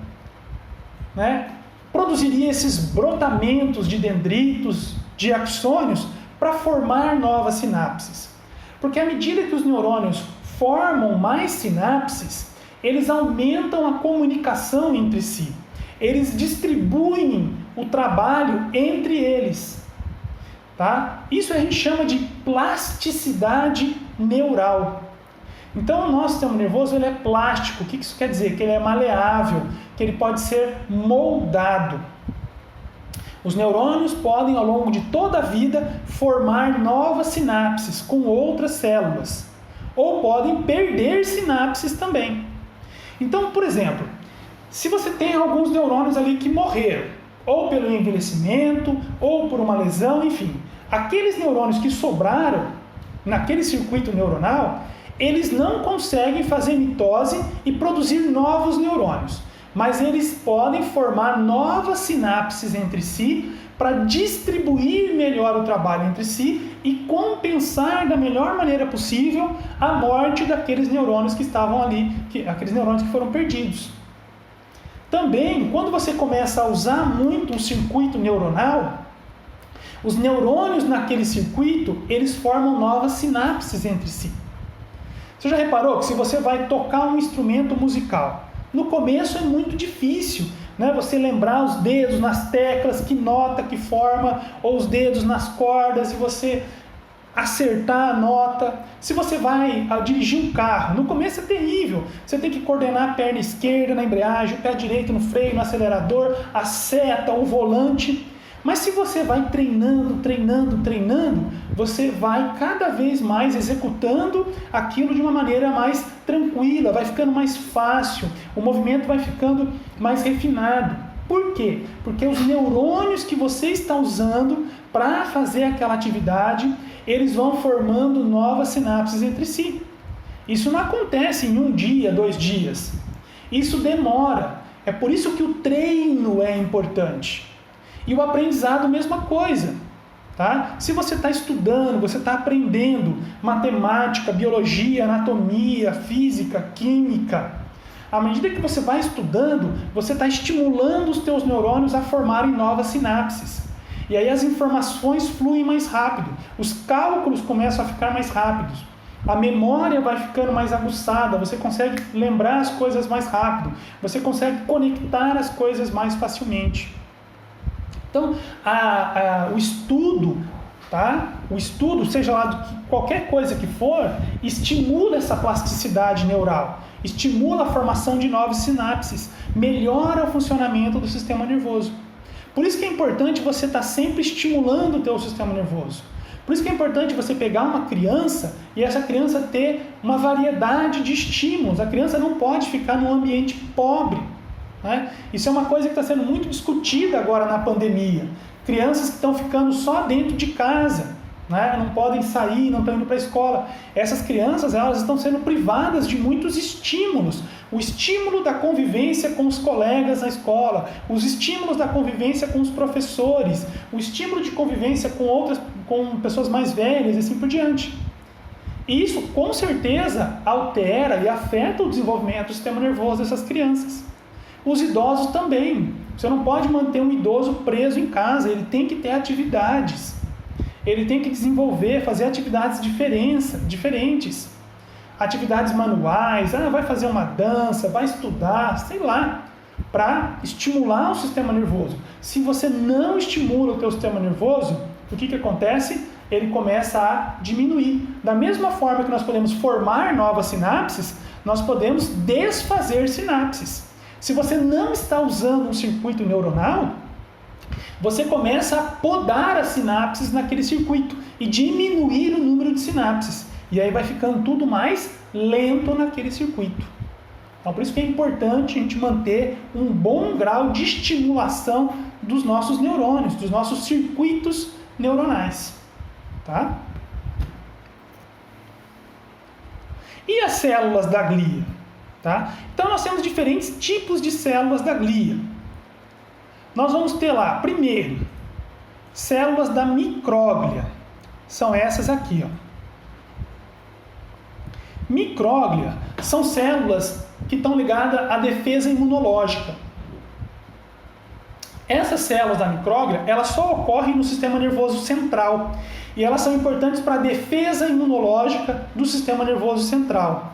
produziria esses brotamentos de dendritos, de axônios, para formar novas sinapses? Porque à medida que os neurônios formam mais sinapses, eles aumentam a comunicação entre si. Eles distribuem o trabalho entre eles. Tá? Isso a gente chama de plasticidade neural. Então, o nosso sistema nervoso ele é plástico. O que isso quer dizer? Que ele é maleável, que ele pode ser moldado. Os neurônios podem, ao longo de toda a vida, formar novas sinapses com outras células. Ou podem perder sinapses também. Então, por exemplo, se você tem alguns neurônios ali que morreram, ou pelo envelhecimento, ou por uma lesão, enfim, aqueles neurônios que sobraram naquele circuito neuronal, eles não conseguem fazer mitose e produzir novos neurônios, mas eles podem formar novas sinapses entre si para distribuir melhor o trabalho entre si e compensar da melhor maneira possível a morte daqueles neurônios que estavam ali, aqueles neurônios que foram perdidos. Também, quando você começa a usar muito um circuito neuronal, os neurônios naquele circuito, eles formam novas sinapses entre si. Você já reparou que se você vai tocar um instrumento musical, no começo é muito difícil, você lembrar os dedos nas teclas, que nota que forma, ou os dedos nas cordas, e você acertar a nota. Se você vai dirigir um carro, no começo é terrível. Você tem que coordenar a perna esquerda na embreagem, o pé direito no freio, no acelerador, a seta, o volante. Mas se você vai treinando, você vai cada vez mais executando aquilo de uma maneira mais tranquila, vai ficando mais fácil, o movimento vai ficando mais refinado. Por quê? Porque os neurônios que você está usando para fazer aquela atividade, eles vão formando novas sinapses entre si. Isso não acontece em 1 dia, 2 dias. Isso demora. É por isso que o treino é importante. E o aprendizado, mesma coisa. Tá? Se você está estudando, você está aprendendo matemática, biologia, anatomia, física, química, à medida que você vai estudando, você está estimulando os teus neurônios a formarem novas sinapses. E aí as informações fluem mais rápido, os cálculos começam a ficar mais rápidos, a memória vai ficando mais aguçada, você consegue lembrar as coisas mais rápido, você consegue conectar as coisas mais facilmente. Então, o estudo, tá? O estudo, seja lá qualquer coisa que for, estimula essa plasticidade neural, estimula a formação de novas sinapses, melhora o funcionamento do sistema nervoso. Por isso que é importante você estar sempre estimulando o teu sistema nervoso. Por isso que é importante você pegar uma criança e essa criança ter uma variedade de estímulos. A criança não pode ficar num ambiente pobre. Isso é uma coisa que está sendo muito discutida agora na pandemia. Crianças que estão ficando só dentro de casa, não podem sair, não estão indo para a escola. Essas crianças elas estão sendo privadas de muitos estímulos. O estímulo da convivência com os colegas na escola, os estímulos da convivência com os professores, o estímulo de convivência com pessoas mais velhas e assim por diante. E isso com certeza altera e afeta o desenvolvimento do sistema nervoso dessas crianças. Os idosos também. Você não pode manter um idoso preso em casa, ele tem que ter atividades. Ele tem que desenvolver, fazer atividades diferentes. Atividades manuais, vai fazer uma dança, vai estudar, sei lá, para estimular o sistema nervoso. Se você não estimula o teu sistema nervoso, o que acontece? Ele começa a diminuir. Da mesma forma que nós podemos formar novas sinapses, nós podemos desfazer sinapses. Se você não está usando um circuito neuronal, você começa a podar as sinapses naquele circuito e diminuir o número de sinapses. E aí vai ficando tudo mais lento naquele circuito. Então, por isso que é importante a gente manter um bom grau de estimulação dos nossos neurônios, dos nossos circuitos neuronais. Tá? E as células da glia? Tá? Então nós temos diferentes tipos de células da glia. Nós vamos ter lá, primeiro, células da micróglia. São essas aqui, ó. Micróglia são células que estão ligadas à defesa imunológica. Essas células da micróglia, elas só ocorrem no sistema nervoso central. E elas são importantes para a defesa imunológica do sistema nervoso central.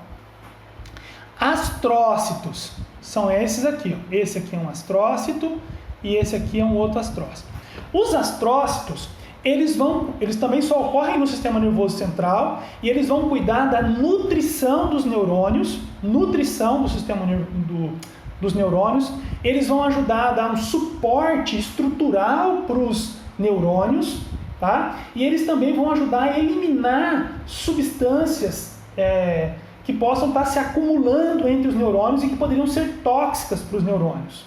Astrócitos são esses aqui, ó. Esse aqui é um astrócito e esse aqui é um outro astrócito. Os astrócitos, eles também só ocorrem no sistema nervoso central e eles vão cuidar da nutrição dos neurônios, nutrição do sistema dos neurônios. Eles vão ajudar a dar um suporte estrutural para os neurônios, tá? E eles também vão ajudar a eliminar substâncias que possam estar se acumulando entre os neurônios e que poderiam ser tóxicas para os neurônios.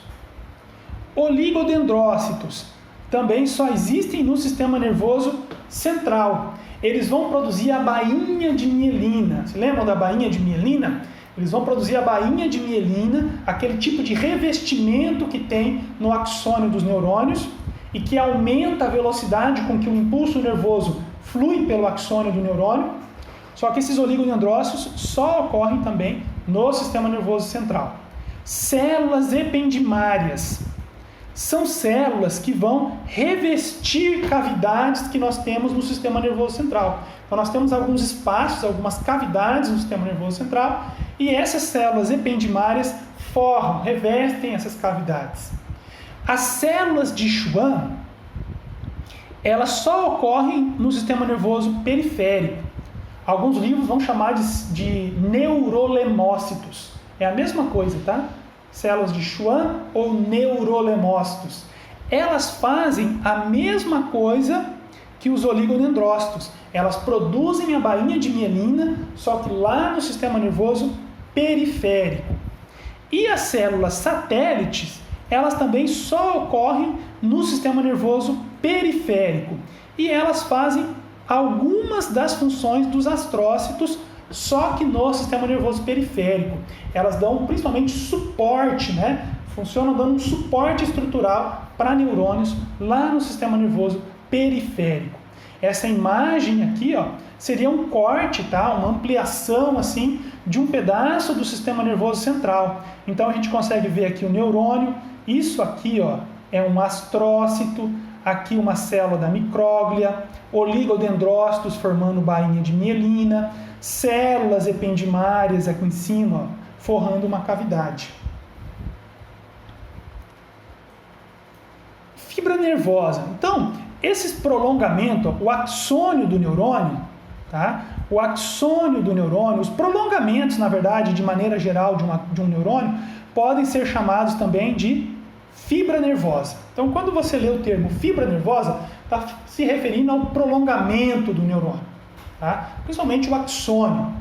Oligodendrócitos também só existem no sistema nervoso central. Eles vão produzir a bainha de mielina. Se lembram da bainha de mielina? Eles vão produzir a bainha de mielina, aquele tipo de revestimento que tem no axônio dos neurônios e que aumenta a velocidade com que o impulso nervoso flui pelo axônio do neurônio. Só que esses oligodendrócitos só ocorrem também no sistema nervoso central. Células ependimárias são células que vão revestir cavidades que nós temos no sistema nervoso central. Então nós temos alguns espaços, algumas cavidades no sistema nervoso central e essas células ependimárias forram, revestem essas cavidades. As células de Schwann, elas só ocorrem no sistema nervoso periférico. Alguns livros vão chamar de neurolemócitos. É a mesma coisa, tá? Células de Schwann ou neurolemócitos. Elas fazem a mesma coisa que os oligodendrócitos. Elas produzem a bainha de mielina, só que lá no sistema nervoso periférico. E as células satélites, elas também só ocorrem no sistema nervoso periférico. E elas fazem algumas das funções dos astrócitos, só que no sistema nervoso periférico. Elas dão principalmente suporte, né? Funcionam dando um suporte estrutural para neurônios lá no sistema nervoso periférico. Essa imagem aqui, ó, seria um corte, tá? Uma ampliação assim de um pedaço do sistema nervoso central. Então a gente consegue ver aqui o neurônio. Isso aqui, ó, é um astrócito. Aqui uma célula da micróglia, oligodendrócitos formando bainha de mielina, células ependimárias aqui em cima, ó, forrando uma cavidade. Fibra nervosa. Então, esses prolongamentos, o axônio do neurônio, tá? O axônio do neurônio, os prolongamentos, na verdade, de maneira geral de um neurônio, podem ser chamados também de fibra nervosa. Então, quando você lê o termo fibra nervosa, está se referindo ao prolongamento do neurônio, tá? Principalmente o axônio.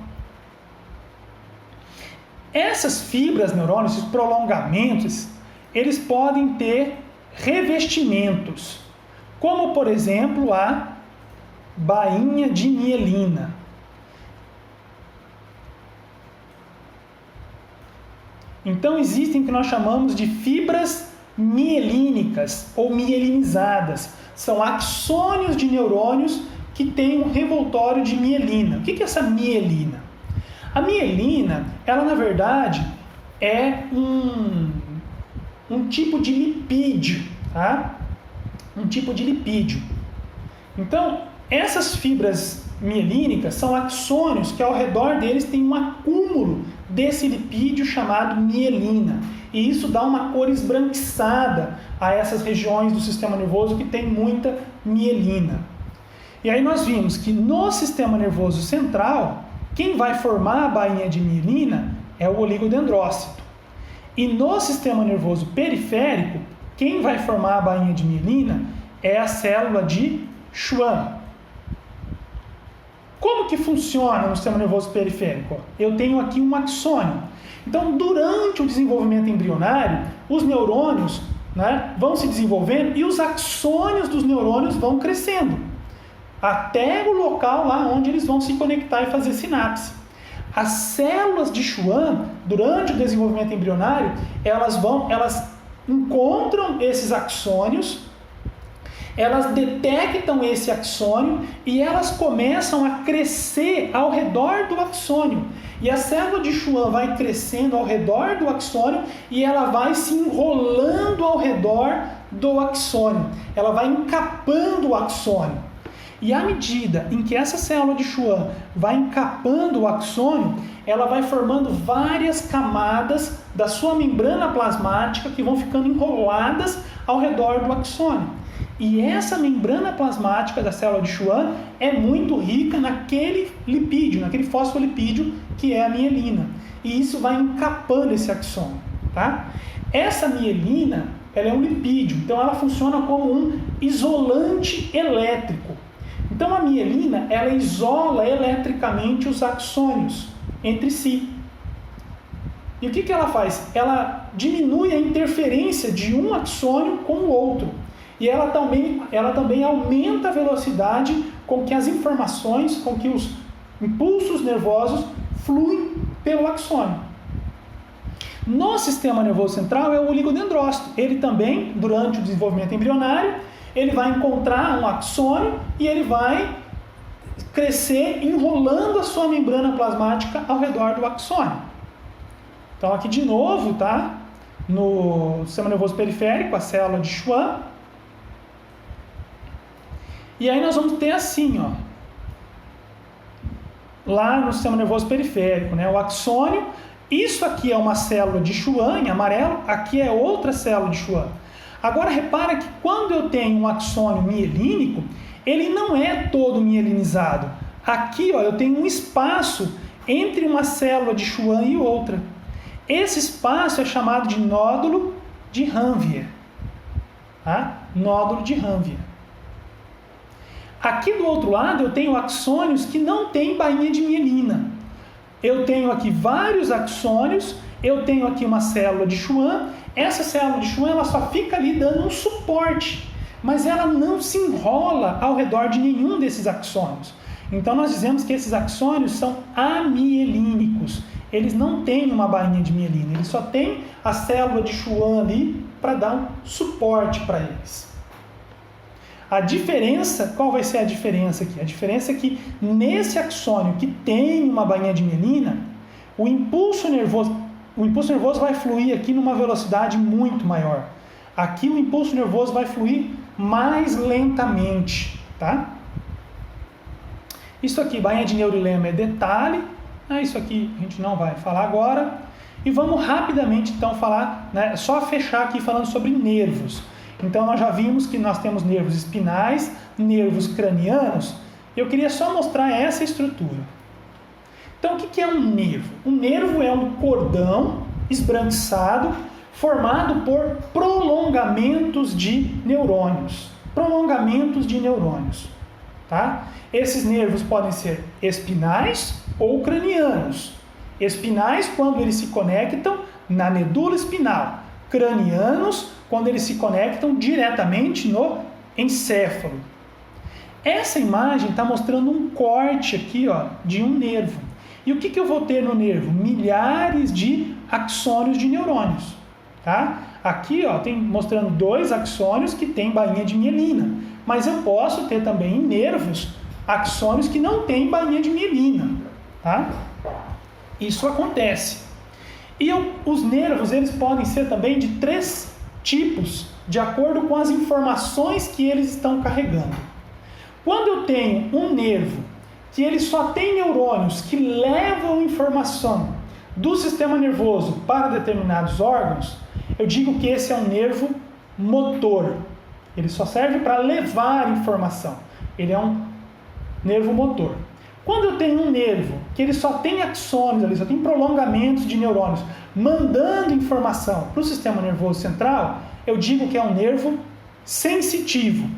Essas fibras neurônicas, esses prolongamentos, eles podem ter revestimentos, como, por exemplo, a bainha de mielina. Então, existem o que nós chamamos de fibras mielínicas ou mielinizadas. São axônios de neurônios que têm um revoltório de mielina. O que é essa mielina? A mielina, ela na verdade é um tipo de lipídio, tá? Um tipo de lipídio. Então, essas fibras mielínicas são axônios que ao redor deles tem um acúmulo desse lipídio chamado mielina. E isso dá uma cor esbranquiçada a essas regiões do sistema nervoso que tem muita mielina. E aí nós vimos que no sistema nervoso central, quem vai formar a bainha de mielina é o oligodendrócito. E no sistema nervoso periférico, quem vai formar a bainha de mielina é a célula de Schwann. Como que funciona no sistema nervoso periférico? Eu tenho aqui um axônio. Então, durante o desenvolvimento embrionário, os neurônios, né, vão se desenvolvendo e os axônios dos neurônios vão crescendo, até o local lá onde eles vão se conectar e fazer sinapse. As células de Schwann, durante o desenvolvimento embrionário, elas encontram esses axônios, elas detectam esse axônio e elas começam a crescer ao redor do axônio. E a célula de Schwann vai crescendo ao redor do axônio e ela vai se enrolando ao redor do axônio. Ela vai encapando o axônio. E à medida em que essa célula de Schwann vai encapando o axônio, ela vai formando várias camadas da sua membrana plasmática que vão ficando enroladas ao redor do axônio. E essa membrana plasmática da célula de Schwann é muito rica naquele lipídio, naquele fosfolipídio que é a mielina. E isso vai encapando esse axônio. Tá? Essa mielina, ela é um lipídio, então ela funciona como um isolante elétrico. Então a mielina, ela isola eletricamente os axônios entre si. E o que ela faz? Ela diminui a interferência de um axônio com o outro. E ela também aumenta a velocidade com que as informações, com que os impulsos nervosos fluem pelo axônio. No sistema nervoso central é o oligodendrócito. Ele também, durante o desenvolvimento embrionário, ele vai encontrar um axônio e ele vai crescer enrolando a sua membrana plasmática ao redor do axônio. Então aqui de novo, tá? No sistema nervoso periférico, a célula de Schwann. E aí nós vamos ter assim, ó, lá no sistema nervoso periférico, né, o axônio. Isso aqui é uma célula de Schwann, em amarelo, aqui é outra célula de Schwann. Agora repara que quando eu tenho um axônio mielínico, ele não é todo mielinizado. Aqui, ó, eu tenho um espaço entre uma célula de Schwann e outra. Esse espaço é chamado de nódulo de Ranvier. Tá? Nódulo de Ranvier. Aqui do outro lado eu tenho axônios que não têm bainha de mielina. Eu tenho aqui vários axônios, eu tenho aqui uma célula de Schwann. Essa célula de Schwann ela só fica ali dando um suporte, mas ela não se enrola ao redor de nenhum desses axônios. Então nós dizemos que esses axônios são amielínicos. Eles não têm uma bainha de mielina, eles só têm a célula de Schwann ali para dar um suporte para eles. A diferença, qual vai ser a diferença aqui? A diferença é que nesse axônio que tem uma bainha de mielina, o impulso nervoso vai fluir aqui numa velocidade muito maior. Aqui o impulso nervoso vai fluir mais lentamente, tá? Isso aqui, bainha de neurilema é detalhe, isso aqui a gente não vai falar agora. E vamos rapidamente então falar, né, só fechar aqui falando sobre nervos. Então nós já vimos que nós temos nervos espinais, nervos cranianos. Eu queria só mostrar essa estrutura. Então o que é um nervo? Um nervo é um cordão esbranquiçado formado por prolongamentos de neurônios. Prolongamentos de neurônios. Tá? Esses nervos podem ser espinais ou cranianos. Espinais quando eles se conectam na medula espinal. Cranianos quando eles se conectam diretamente no encéfalo. Essa imagem está mostrando um corte aqui, ó, de um nervo. E o que eu vou ter no nervo? Milhares de axônios de neurônios. Tá? Aqui ó, tem mostrando 2 axônios que têm bainha de mielina. Mas eu posso ter também em nervos axônios que não têm bainha de mielina. Tá? Isso acontece. E os nervos eles podem ser também de 3 tipos, de acordo com as informações que eles estão carregando. Quando eu tenho um nervo que ele só tem neurônios que levam informação do sistema nervoso para determinados órgãos, eu digo que esse é um nervo motor. Ele só serve para levar informação. Ele é um nervo motor. Quando eu tenho um nervo que ele só tem axônios, ele só tem prolongamentos de neurônios, mandando informação para o sistema nervoso central, eu digo que é um nervo sensitivo.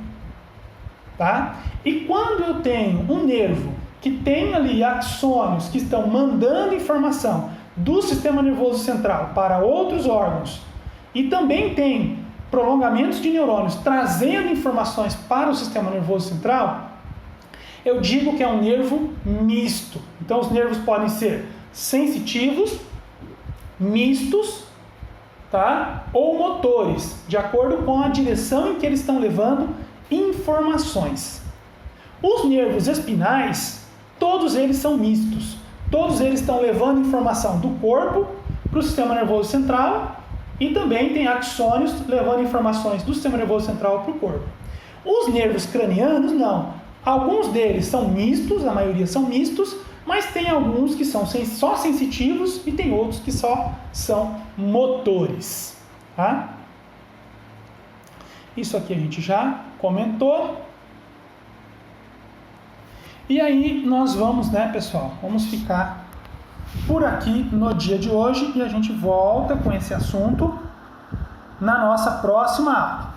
Tá? E quando eu tenho um nervo que tem ali axônios que estão mandando informação do sistema nervoso central para outros órgãos, e também tem prolongamentos de neurônios trazendo informações para o sistema nervoso central, eu digo que é um nervo misto. Então os nervos podem ser sensitivos, mistos, tá? Ou motores, de acordo com a direção em que eles estão levando informações. Os nervos espinais, todos eles são mistos. Todos eles estão levando informação do corpo para o sistema nervoso central e também tem axônios levando informações do sistema nervoso central para o corpo. Os nervos cranianos, não. Alguns deles são mistos, a maioria são mistos, mas tem alguns que são só sensitivos e tem outros que só são motores. Tá? Isso aqui a gente já comentou. E aí nós vamos, né, pessoal? Vamos ficar por aqui no dia de hoje e a gente volta com esse assunto na nossa próxima aula.